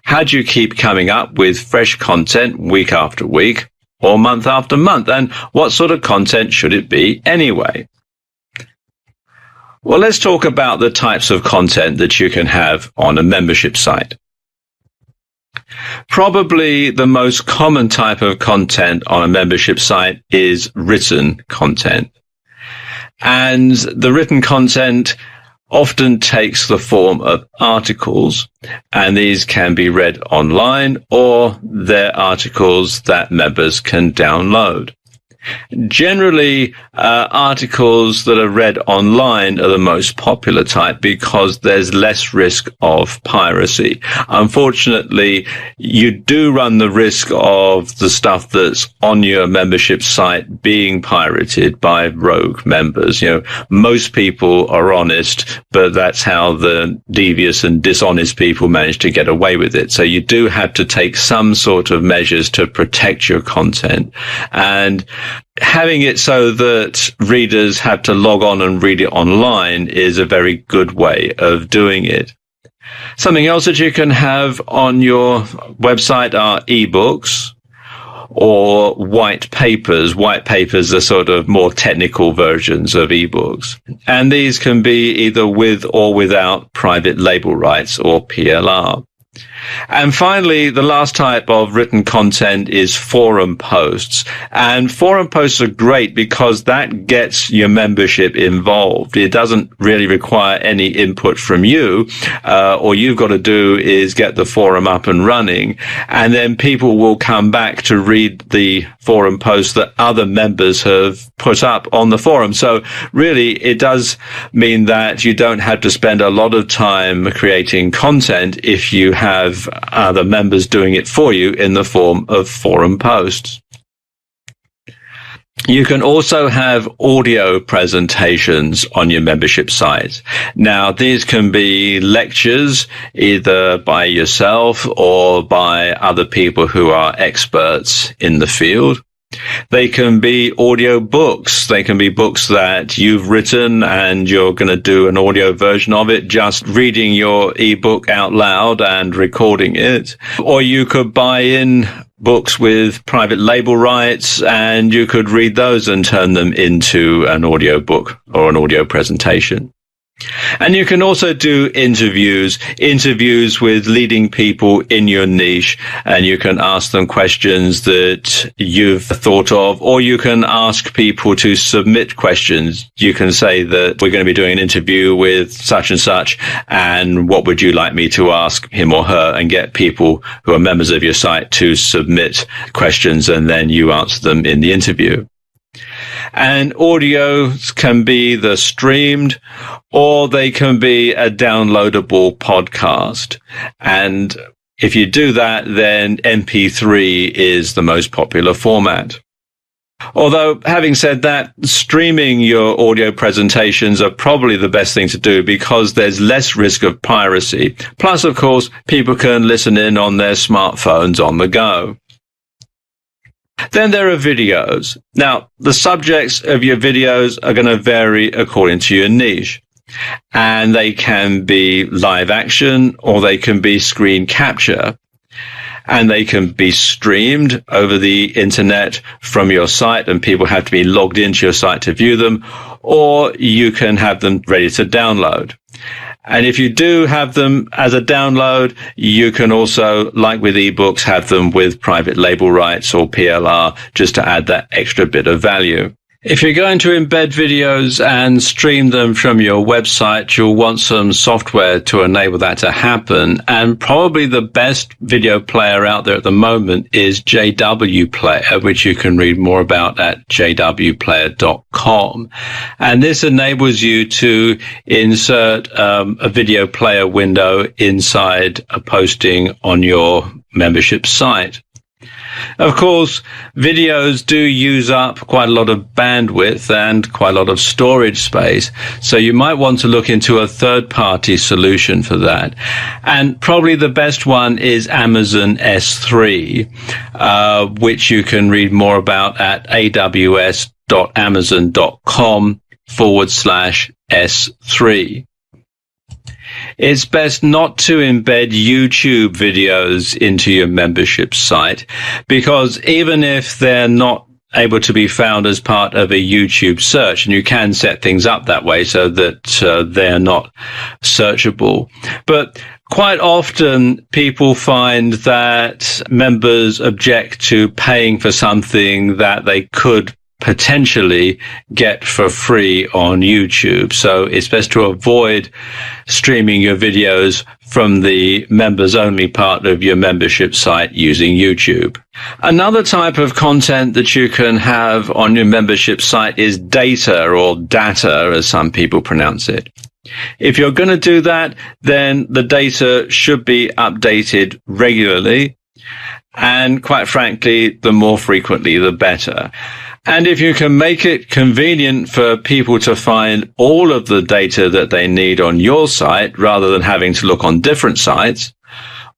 How do you keep coming up with fresh content week after week or month after month? And what sort of content should it be anyway? Well, let's talk about the types of content that you can have on a membership site. Probably the most common type of content on a membership site is written content. And the written content often takes the form of articles, and these can be read online or they're articles that members can download. Generally, articles that are read online are the most popular type because there's less risk of piracy. Unfortunately, you do run the risk of the stuff that's on your membership site being pirated by rogue members. You know, most people are honest, but that's how the devious and dishonest people manage to get away with it. So you do have to take some sort of measures to protect your content, and having it so that readers have to log on and read it online is a very good way of doing it. Something else that you can have on your website are ebooks or white papers. White papers are sort of more technical versions of ebooks. And these can be either with or without private label rights or PLR. And finally, the last type of written content is forum posts. And forum posts are great because that gets your membership involved. It doesn't really require any input from you. All you've got to do is get the forum up and running, and then people will come back to read the forum posts that other members have put up on the forum. So really, it does mean that you don't have to spend a lot of time creating content if you have other members doing it for you in the form of forum posts. You can also have audio presentations on your membership site. Now, these can be lectures either by yourself or by other people who are experts in the field. They can be audio books. They can be books that you've written and you're going to do an audio version of it, just reading your ebook out loud and recording it. Or you could buy in books with private label rights, and you could read those and turn them into an audio book or an audio presentation. And you can also do interviews with leading people in your niche, and you can ask them questions that you've thought of, or you can ask people to submit questions. You can say that we're going to be doing an interview with such and such, and what would you like me to ask him or her, and get people who are members of your site to submit questions, and then you answer them in the interview. And audios can be the streamed, or they can be a downloadable podcast. And if you do that, then MP3 is the most popular format. Although, having said that, streaming your audio presentations are probably the best thing to do because there's less risk of piracy. Plus, of course, people can listen in on their smartphones on the go. Then there are videos. Now, the subjects of your videos are going to vary according to your niche. And they can be live action, or they can be screen capture. And they can be streamed over the internet from your site, and people have to be logged into your site to view them, or you can have them ready to download. And if you do have them as a download, you can also, like with ebooks, have them with private label rights or PLR, just to add that extra bit of value. If you're going to embed videos and stream them from your website, you'll want some software to enable that to happen. And probably the best video player out there at the moment is JW Player, which you can read more about at jwplayer.com. And this enables you to insert a video player window inside a posting on your membership site. Of course, videos do use up quite a lot of bandwidth and quite a lot of storage space, so you might want to look into a third-party solution for that. And probably the best one is Amazon S3, which you can read more about at aws.amazon.com/S3. It's best not to embed YouTube videos into your membership site, because even if they're not able to be found as part of a YouTube search, and you can set things up that way so that they're not searchable, but quite often people find that members object to paying for something that they could potentially get for free on YouTube. So it's best to avoid streaming your videos from the members only part of your membership site using YouTube. Another type of content that you can have on your membership site is data, or data as some people pronounce it. If you're going to do that, then the data should be updated regularly, and quite frankly, the more frequently the better. And if you can make it convenient for people to find all of the data that they need on your site rather than having to look on different sites,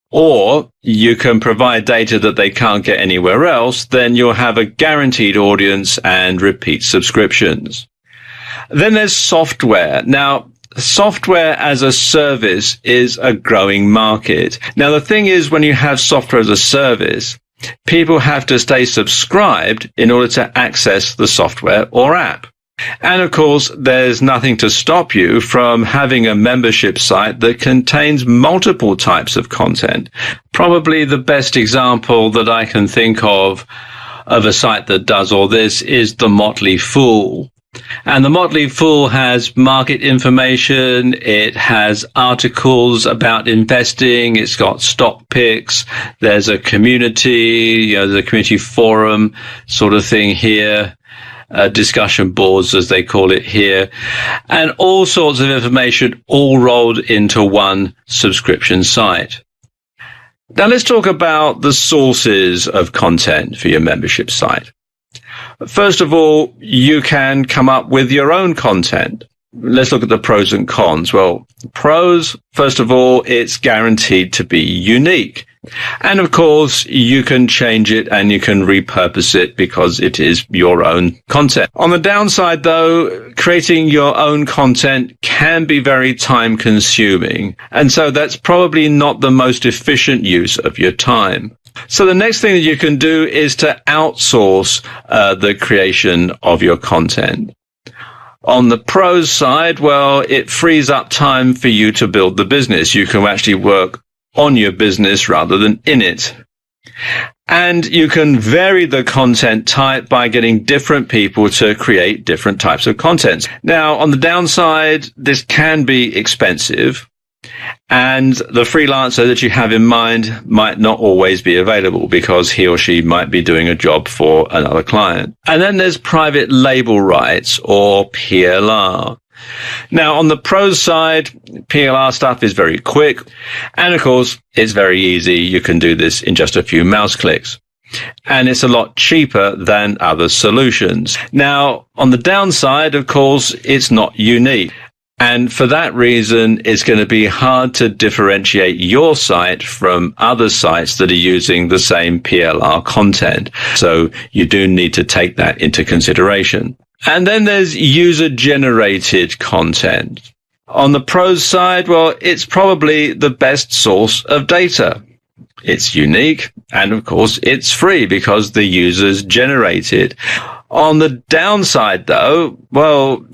or you can provide data that they can't get anywhere else, then you'll have a guaranteed audience and repeat subscriptions. Then there's software. Now, software as a service is a growing market. Now, the thing is, when you have software as a service, people have to stay subscribed in order to access the software or app. And of course, there's nothing to stop you from having a membership site that contains multiple types of content. Probably the best example that I can think of a site that does all this is The Motley Fool. And The Motley Fool has market information, it has articles about investing, it's got stock picks, there's a community, there's a community forum sort of thing here, discussion boards as they call it here, and all sorts of information all rolled into one subscription site. Now let's talk about the sources of content for your membership site. First of all, you can come up with your own content. Let's look at the pros and cons. Well, pros, first of all, it's guaranteed to be unique. And of course, you can change it and you can repurpose it because it is your own content. On the downside, though, creating your own content can be very time consuming. And so that's probably not the most efficient use of your time. So the next thing that you can do is to outsource the creation of your content. On the pros side, well, it frees up time for you to build the business. You can actually work on your business rather than in it. And you can vary the content type by getting different people to create different types of content. Now, on the downside, this can be expensive, and the freelancer that you have in mind might not always be available because he or she might be doing a job for another client. And then there's private label rights, or PLR. Now, on the pros side, PLR stuff is very quick. And of course, it's very easy. You can do this in just a few mouse clicks. And it's a lot cheaper than other solutions. Now, on the downside, of course, it's not unique. And for that reason, it's going to be hard to differentiate your site from other sites that are using the same PLR content. So you do need to take that into consideration. And then there's user-generated content. On the pros side, well, it's probably the best source of data. It's unique, and of course, it's free because the users generate it. On the downside, though, well,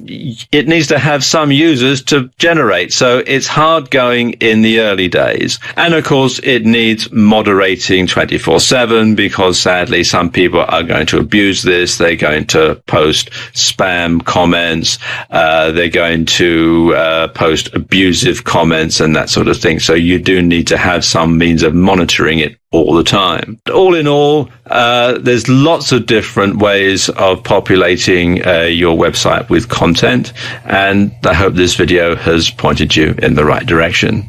it needs to have some users to generate, so it's hard going in the early days. And of course, it needs moderating 24/7 because sadly, some people are going to abuse this. They're going to post spam comments. They're going to post abusive comments and that sort of thing. So you do need to have some means of monitoring it all the time. All in all, there's lots of different ways of populating your website with content, and I hope this video has pointed you in the right direction.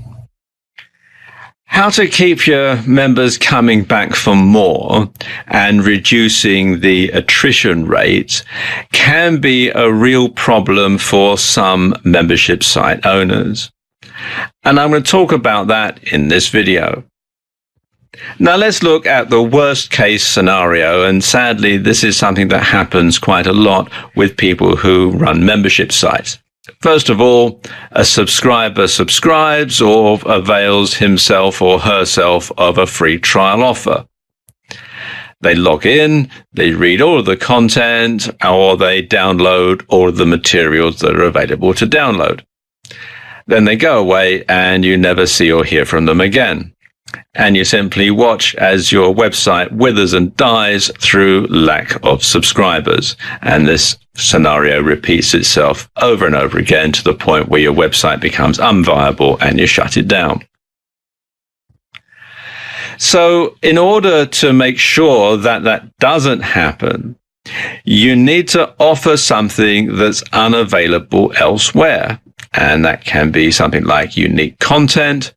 How to keep your members coming back for more and reducing the attrition rate can be a real problem for some membership site owners. And I'm going to talk about that in this video. Now let's look at the worst case scenario, and sadly this is something that happens quite a lot with people who run membership sites. First of all, a subscriber subscribes or avails himself or herself of a free trial offer. They log in, they read all of the content, or they download all of the materials that are available to download. Then they go away and you never see or hear from them again. And you simply watch as your website withers and dies through lack of subscribers. And this scenario repeats itself over and over again to the point where your website becomes unviable and you shut it down. So in order to make sure that that doesn't happen, you need to offer something that's unavailable elsewhere. And that can be something like unique content,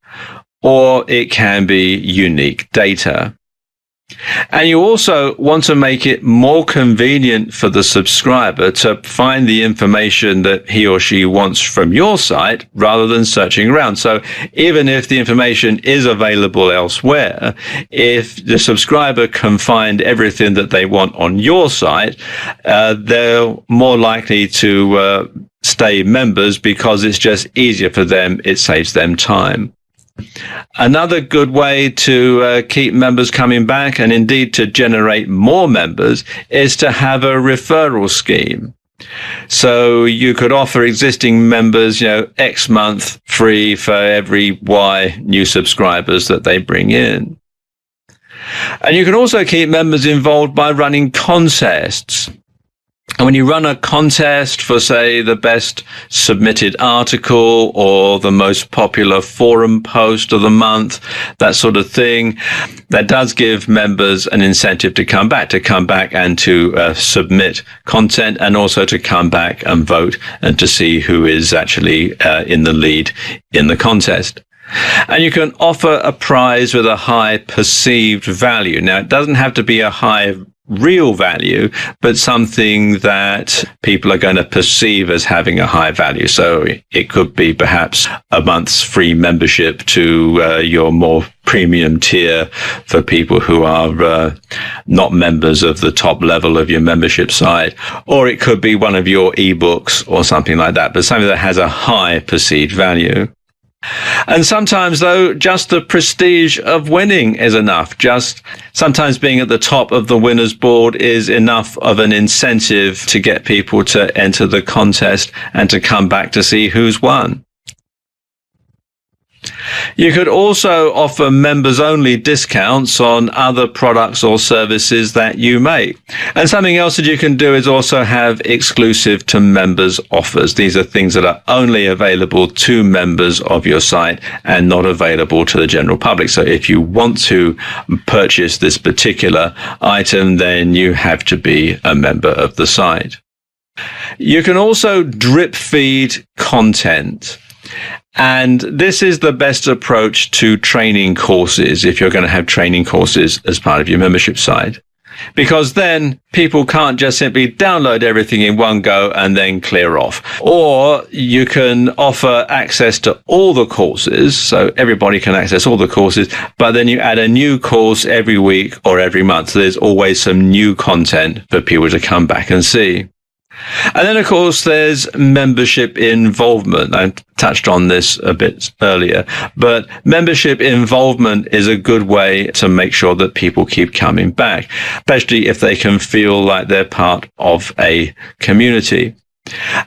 or it can be unique data. And you also want to make it more convenient for the subscriber to find the information that he or she wants from your site rather than searching around. So even if the information is available elsewhere, if the subscriber can find everything that they want on your site, they're more likely to stay members because it's just easier for them. It saves them time. Another good way to keep members coming back, and indeed to generate more members, is to have a referral scheme. So you could offer existing members, X month free for every Y new subscribers that they bring in. And you can also keep members involved by running contests. And when you run a contest for, say, the best submitted article or the most popular forum post of the month, that sort of thing, that does give members an incentive to come back and to submit content, and also to come back and vote and to see who is actually in the lead in the contest. And you can offer a prize with a high perceived value. Now, it doesn't have to be a high real value, but something that people are going to perceive as having a high value. So it could be perhaps a month's free membership to your more premium tier for people who are not members of the top level of your membership site, or it could be one of your ebooks or something like that, but something that has a high perceived value. And sometimes, though, just the prestige of winning is enough. Just sometimes being at the top of the winners board is enough of an incentive to get people to enter the contest and to come back to see who's won. You could also offer members-only discounts on other products or services that you make. And something else that you can do is also have exclusive to members offers. These are things that are only available to members of your site and not available to the general public. So if you want to purchase this particular item, then you have to be a member of the site. You can also drip feed content. And this is the best approach to training courses if you're going to have training courses as part of your membership site. Because then people can't just simply download everything in one go and then clear off. Or you can offer access to all the courses, so everybody can access all the courses, but then you add a new course every week or every month. So there's always some new content for people to come back and see. And then, of course, there's membership involvement. I touched on this a bit earlier, but membership involvement is a good way to make sure that people keep coming back, especially if they can feel like they're part of a community.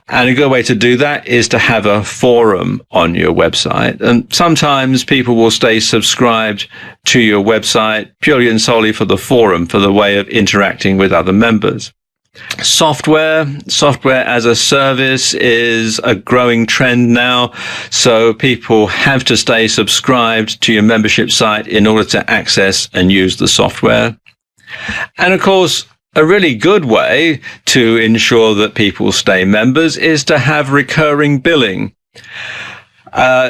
And a good way to do that is to have a forum on your website. And sometimes people will stay subscribed to your website purely and solely for the forum, for the way of interacting with other members. Software as a service is a growing trend now. So people have to stay subscribed to your membership site in order to access and use the software. And of course, a really good way to ensure that people stay members is to have recurring billing.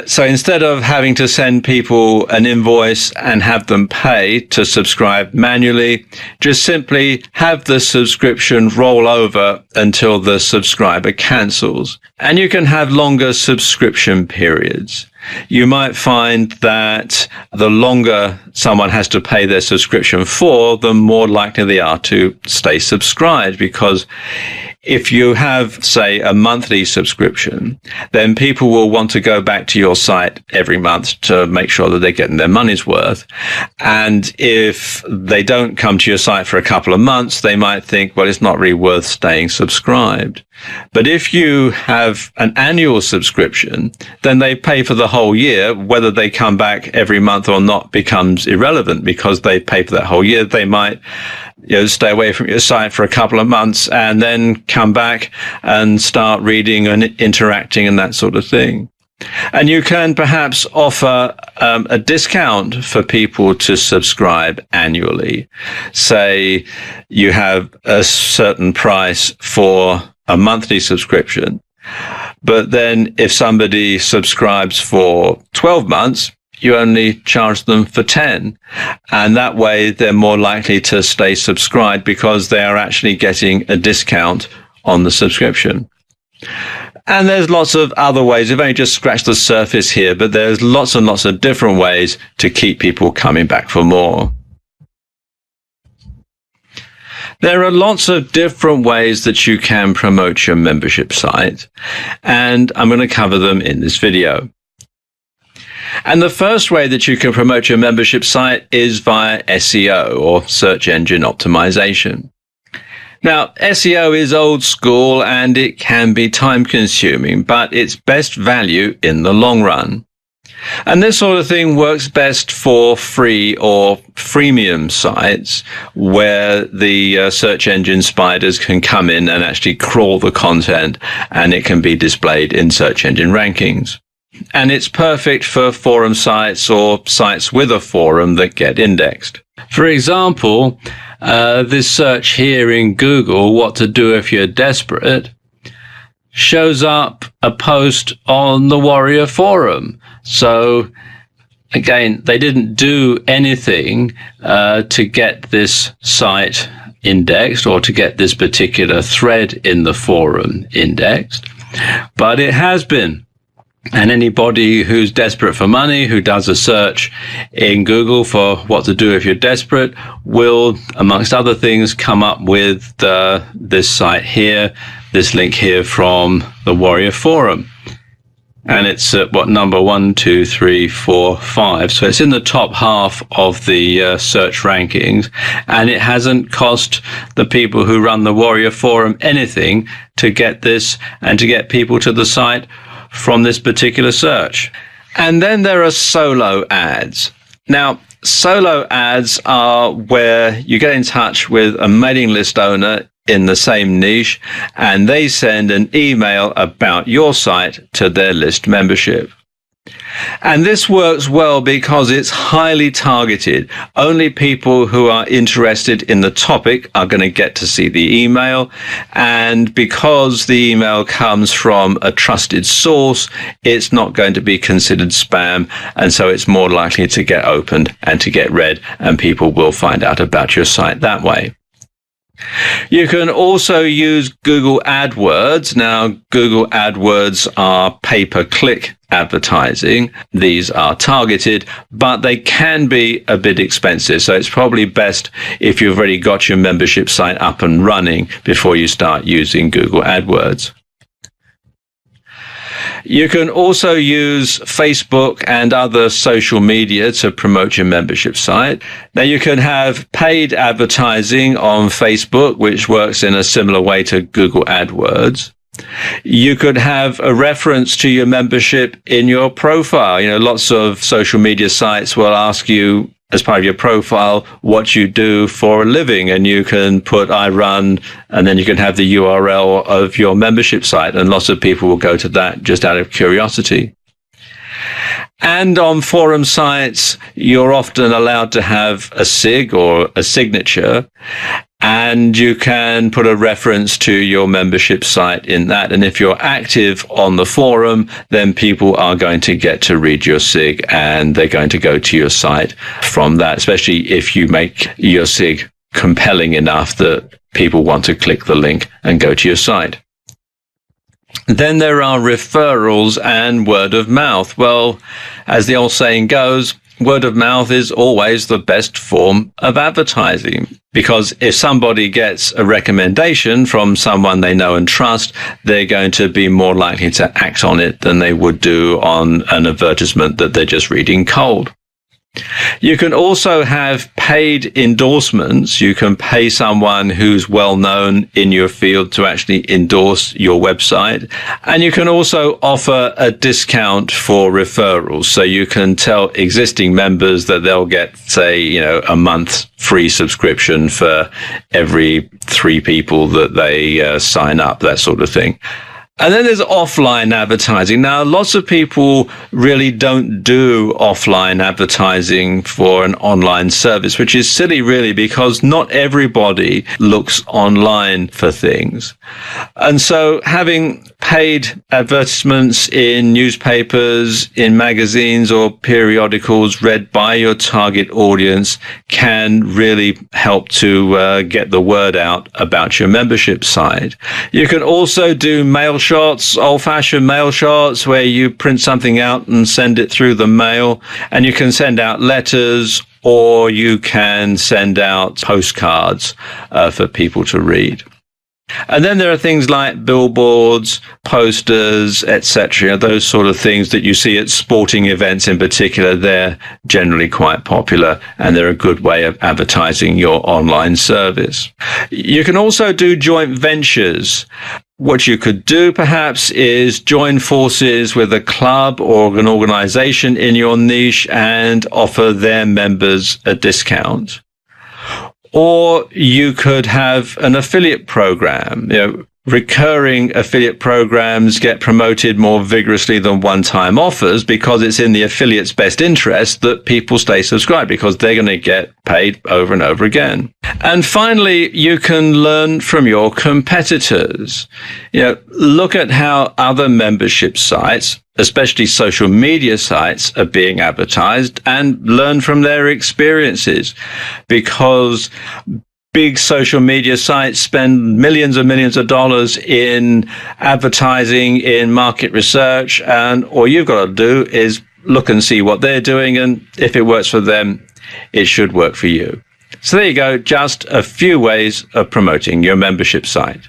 So instead of having to send people an invoice and have them pay to subscribe manually, just simply have the subscription roll over until the subscriber cancels. And you can have longer subscription periods. You might find that the longer someone has to pay their subscription for, the more likely they are to stay subscribed, because if you have, say, a monthly subscription, then people will want to go back to your site every month to make sure that they're getting their money's worth. And if they don't come to your site for a couple of months, they might think, well, it's not really worth staying subscribed. But if you have an annual subscription, then they pay for the whole year. Whether they come back every month or not becomes irrelevant, because they pay for that whole year. They might stay away from your site for a couple of months and then come back and start reading and interacting and that sort of thing. And you can perhaps offer a discount for people to subscribe annually. Say you have a certain price for a monthly subscription, but then if somebody subscribes for 12 months, you only charge them for 10. And that way they're more likely to stay subscribed because they are actually getting a discount on the subscription. And there's lots of other ways. We've only just scratched the surface here, but there's lots and lots of different ways to keep people coming back for more. There are lots of different ways that you can promote your membership site, and I'm going to cover them in this video. And the first way that you can promote your membership site is via SEO, or search engine optimization. Now, SEO is old school and it can be time consuming, but it's best value in the long run. And this sort of thing works best for free or freemium sites where the search engine spiders can come in and actually crawl the content, and it can be displayed in search engine rankings. And it's perfect for forum sites or sites with a forum that get indexed. For example, this search here in Google, what to do if you're desperate, shows up a post on the Warrior Forum. So again, they didn't do anything to get this site indexed or to get this particular thread in the forum indexed, but it has been. And anybody who's desperate for money, who does a search in Google for what to do if you're desperate, will, amongst other things, come up with this site here, this link here from the Warrior Forum. And it's at number 1, 2, 3, 4, 5. So it's in the top half of the search rankings, and it hasn't cost the people who run the Warrior Forum anything to get this and to get people to the site from this particular search. And then there are solo ads. Now, solo ads are where you get in touch with a mailing list owner in the same niche, and they send an email about your site to their list membership. And this works well because it's highly targeted. Only people who are interested in the topic are going to get to see the email. And because the email comes from a trusted source, it's not going to be considered spam. And so it's more likely to get opened and to get read, and people will find out about your site that way. You can also use Google AdWords. Now, Google AdWords are pay-per-click advertising. These are targeted, but they can be a bit expensive. So it's probably best if you've already got your membership site up and running before you start using Google AdWords. You can also use Facebook and other social media to promote your membership site. Now, you can have paid advertising on Facebook, which works in a similar way to Google AdWords. You could have a reference to your membership in your profile. Lots of social media sites will ask you, as part of your profile, what you do for a living, and you can put I run, and then you can have the URL of your membership site, and lots of people will go to that just out of curiosity. And on forum sites, you're often allowed to have a SIG or a signature, and you can put a reference to your membership site in that. And if you're active on the forum, then people are going to get to read your SIG, and they're going to go to your site from that, especially if you make your SIG compelling enough that people want to click the link and go to your site. Then there are referrals and word of mouth. Well, as the old saying goes, word of mouth is always the best form of advertising, because if somebody gets a recommendation from someone they know and trust, they're going to be more likely to act on it than they would do on an advertisement that they're just reading cold. You can also have paid endorsements. You can pay someone who's well known in your field to actually endorse your website. And you can also offer a discount for referrals. So you can tell existing members that they'll get, say, a month free subscription for every 3 people that they sign up, that sort of thing. And then there's offline advertising. Now, lots of people really don't do offline advertising for an online service, which is silly, really, because not everybody looks online for things. And so having paid advertisements in newspapers, in magazines or periodicals read by your target audience can really help to get the word out about your membership site. You can also do mail shots, old-fashioned mail shots, where you print something out and send it through the mail, and you can send out letters, or you can send out postcards for people to read. And then there are things like billboards, posters, etc. Those sort of things that you see at sporting events in particular. They're generally quite popular, and they're a good way of advertising your online service. You can also do joint ventures. What you could do, perhaps, is join forces with a club or an organization in your niche and offer their members a discount. Or you could have an affiliate program. Recurring affiliate programs get promoted more vigorously than one-time offers, because it's in the affiliate's best interest that people stay subscribed, because they're going to get paid over and over again. And finally, you can learn from your competitors. Look at how other membership sites, especially social media sites, are being advertised, and learn from their experiences, because big social media sites spend millions and millions of dollars in advertising, in market research, and all you've got to do is look and see what they're doing, and if it works for them, it should work for you. So there you go, just a few ways of promoting your membership site.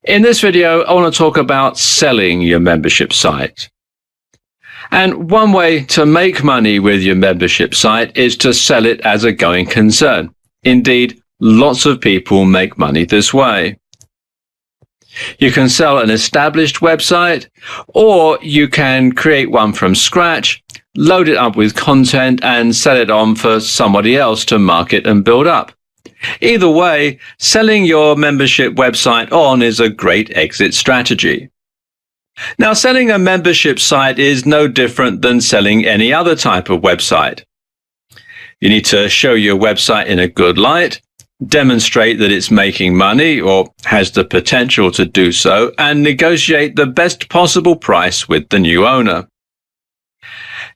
In this video, I want to talk about selling your membership site. And one way to make money with your membership site is to sell it as a going concern. Indeed, lots of people make money this way. You can sell an established website, or you can create one from scratch, load it up with content, and sell it on for somebody else to market and build up. Either way, selling your membership website on is a great exit strategy. Now, selling a membership site is no different than selling any other type of website. You need to show your website in a good light, demonstrate that it's making money or has the potential to do so, and negotiate the best possible price with the new owner.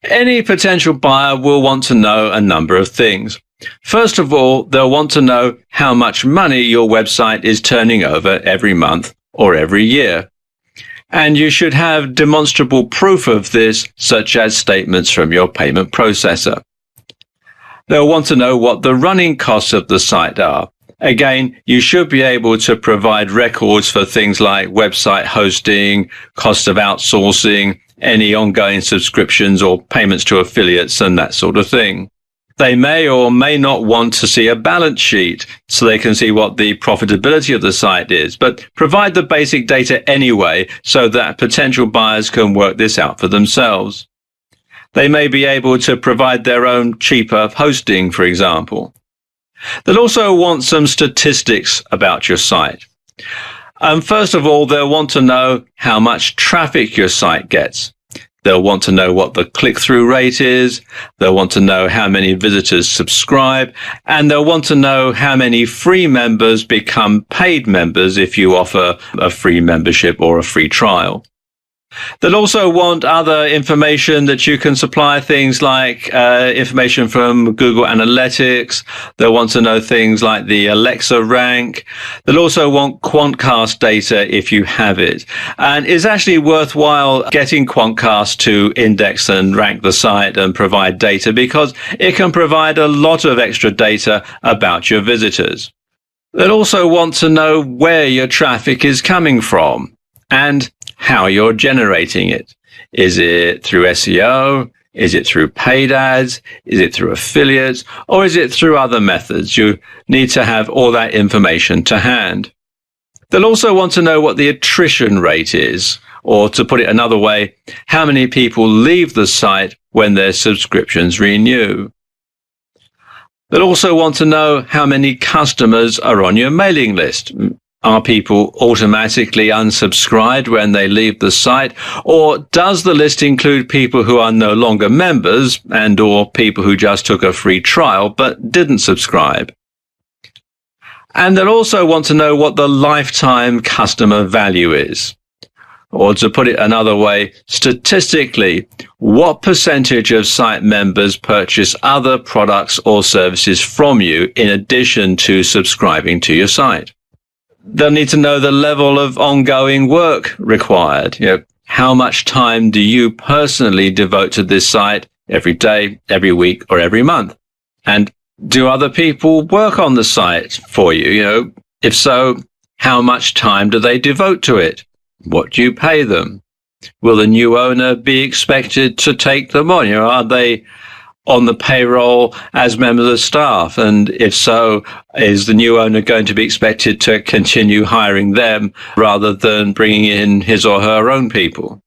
Any potential buyer will want to know a number of things. First of all, they'll want to know how much money your website is turning over every month or every year. And you should have demonstrable proof of this, such as statements from your payment processor. They'll want to know what the running costs of the site are. Again, you should be able to provide records for things like website hosting, cost of outsourcing, any ongoing subscriptions or payments to affiliates, and that sort of thing. They may or may not want to see a balance sheet so they can see what the profitability of the site is, but provide the basic data anyway so that potential buyers can work this out for themselves. They may be able to provide their own cheaper hosting, for example. They'll also want some statistics about your site. First of all, they'll want to know how much traffic your site gets. They'll want to know what the click-through rate is. They'll want to know how many visitors subscribe. And they'll want to know how many free members become paid members if you offer a free membership or a free trial. They'll also want other information that you can supply, things like information from Google Analytics. They'll want to know things like the Alexa rank. They'll also want Quantcast data if you have it. And it's actually worthwhile getting Quantcast to index and rank the site and provide data because it can provide a lot of extra data about your visitors. They'll also want to know where your traffic is coming from and how you're generating it. Is it through SEO? Is it through paid ads? Is it through affiliates? Or is it through other methods? You need to have all that information to hand. They'll also want to know what the attrition rate is, or to put it another way, how many people leave the site when their subscriptions renew. They'll also want to know how many customers are on your mailing list. Are people automatically unsubscribed when they leave the site, or does the list include people who are no longer members and or people who just took a free trial but didn't subscribe? And they'll also want to know what the lifetime customer value is. Or to put it another way, statistically, what percentage of site members purchase other products or services from you in addition to subscribing to your site? They'll need to know the level of ongoing work required. How much time do you personally devote to this site every day, every week, or every month? And do other people work on the site for you? If so, how much time do they devote to it? What do you pay them? Will the new owner be expected to take them on? Are they on the payroll as members of staff? And if so, is the new owner going to be expected to continue hiring them rather than bringing in his or her own people?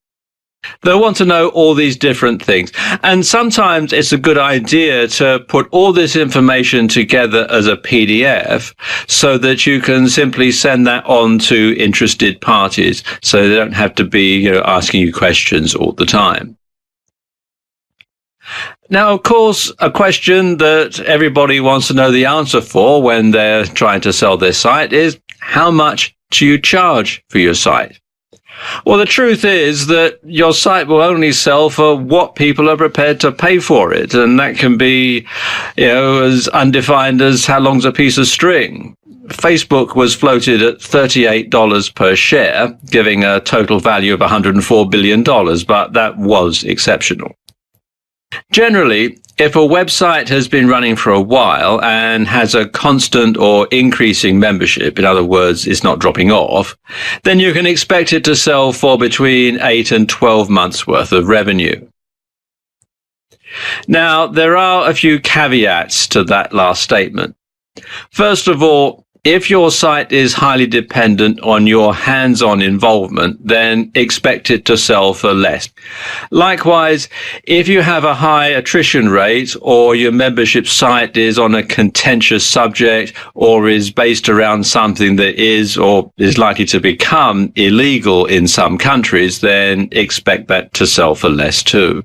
They'll want to know all these different things. And sometimes it's a good idea to put all this information together as a PDF so that you can simply send that on to interested parties so they don't have to be, asking you questions all the time. Now, of course, a question that everybody wants to know the answer for when they're trying to sell their site is, how much do you charge for your site? Well, the truth is that your site will only sell for what people are prepared to pay for it. And that can be, as undefined as how long's a piece of string. Facebook was floated at $38 per share, giving a total value of $104 billion, but that was exceptional. Generally, if a website has been running for a while and has a constant or increasing membership, in other words, it's not dropping off, then you can expect it to sell for between 8 and 12 months worth of revenue. Now, there are a few caveats to that last statement. First of all, if your site is highly dependent on your hands-on involvement, then expect it to sell for less. Likewise, if you have a high attrition rate, or your membership site is on a contentious subject, or is based around something that is or is likely to become illegal in some countries, then expect that to sell for less too.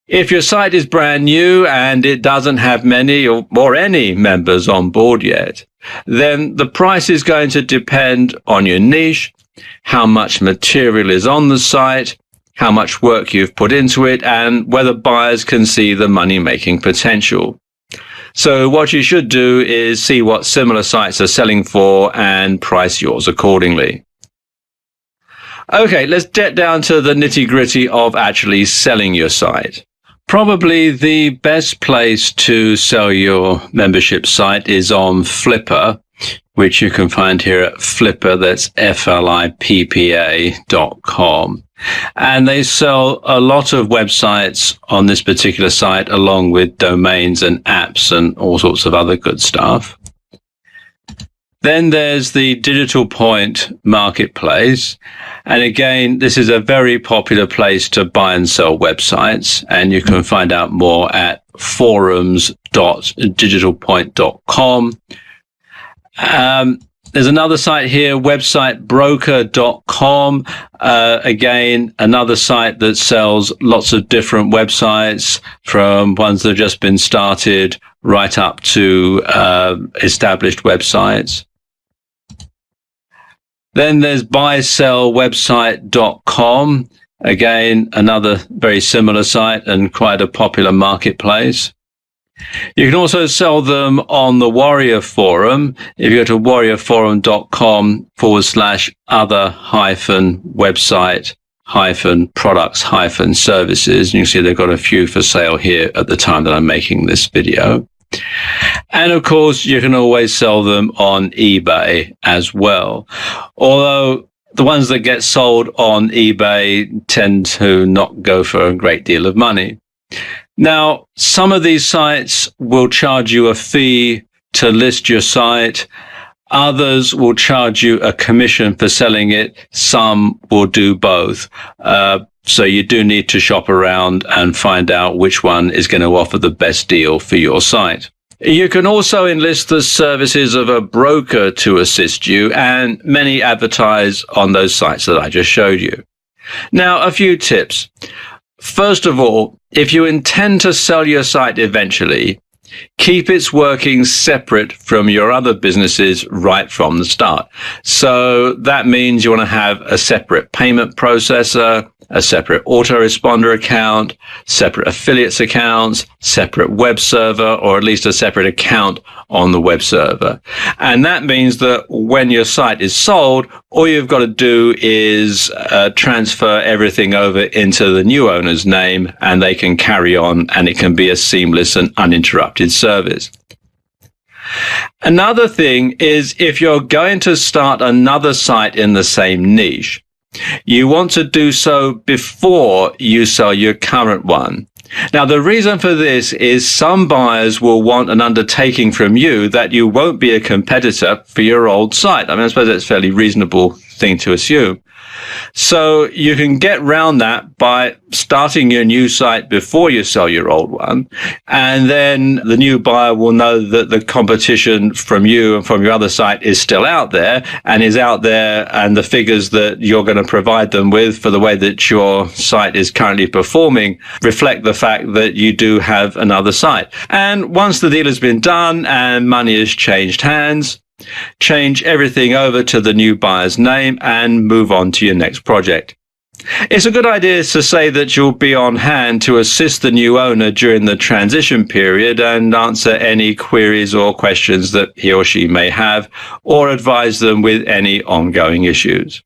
If your site is brand new and it doesn't have many or any members on board yet, then the price is going to depend on your niche, how much material is on the site, how much work you've put into it, and whether buyers can see the money-making potential. So what you should do is see what similar sites are selling for and price yours accordingly. Okay, let's get down to the nitty-gritty of actually selling your site. Probably the best place to sell your membership site is on Flippa, which you can find here at Flippa, that's flippa.com. And they sell a lot of websites on this particular site, along with domains and apps and all sorts of other good stuff. Then there's the Digital Point Marketplace. And again, this is a very popular place to buy and sell websites. And you can find out more at forums.digitalpoint.com. There's another site here, websitebroker.com. Again, another site that sells lots of different websites, from ones that have just been started right up to established websites. Then there's buysellwebsite.com. Again, another very similar site and quite a popular marketplace. You can also sell them on the Warrior Forum. If you go to warriorforum.com/other-website-products-services, and you can see they've got a few for sale here at the time that I'm making this video. And of course, you can always sell them on eBay as well. Although the ones that get sold on eBay tend to not go for a great deal of money. Now, some of these sites will charge you a fee to list your site. Others will charge you a commission for selling it. Some will do both. So you do need to shop around and find out which one is going to offer the best deal for your site. You can also enlist the services of a broker to assist you, and many advertise on those sites that I just showed you. Now, a few tips. First of all, if you intend to sell your site eventually, keep its workings separate from your other businesses right from the start. So that means you want to have a separate payment processor, a separate autoresponder account, separate affiliates accounts, separate web server, or at least a separate account on the web server. And that means that when your site is sold, all you've got to do is transfer everything over into the new owner's name, and they can carry on, and it can be a seamless and uninterrupted service. Another thing is, if you're going to start another site in the same niche, you want to do so before you sell your current one. Now, the reason for this is some buyers will want an undertaking from you that you won't be a competitor for your old site. I mean, I suppose that's a fairly reasonable thing to assume. So you can get round that by starting your new site before you sell your old one. And then the new buyer will know that the competition from you and from your other site is still out there, and the figures that you're going to provide them with for the way that your site is currently performing reflect the fact that you do have another site. And once the deal has been done and money has changed hands, change everything over to the new buyer's name and move on to your next project. It's a good idea to say that you'll be on hand to assist the new owner during the transition period and answer any queries or questions that he or she may have, or advise them with any ongoing issues.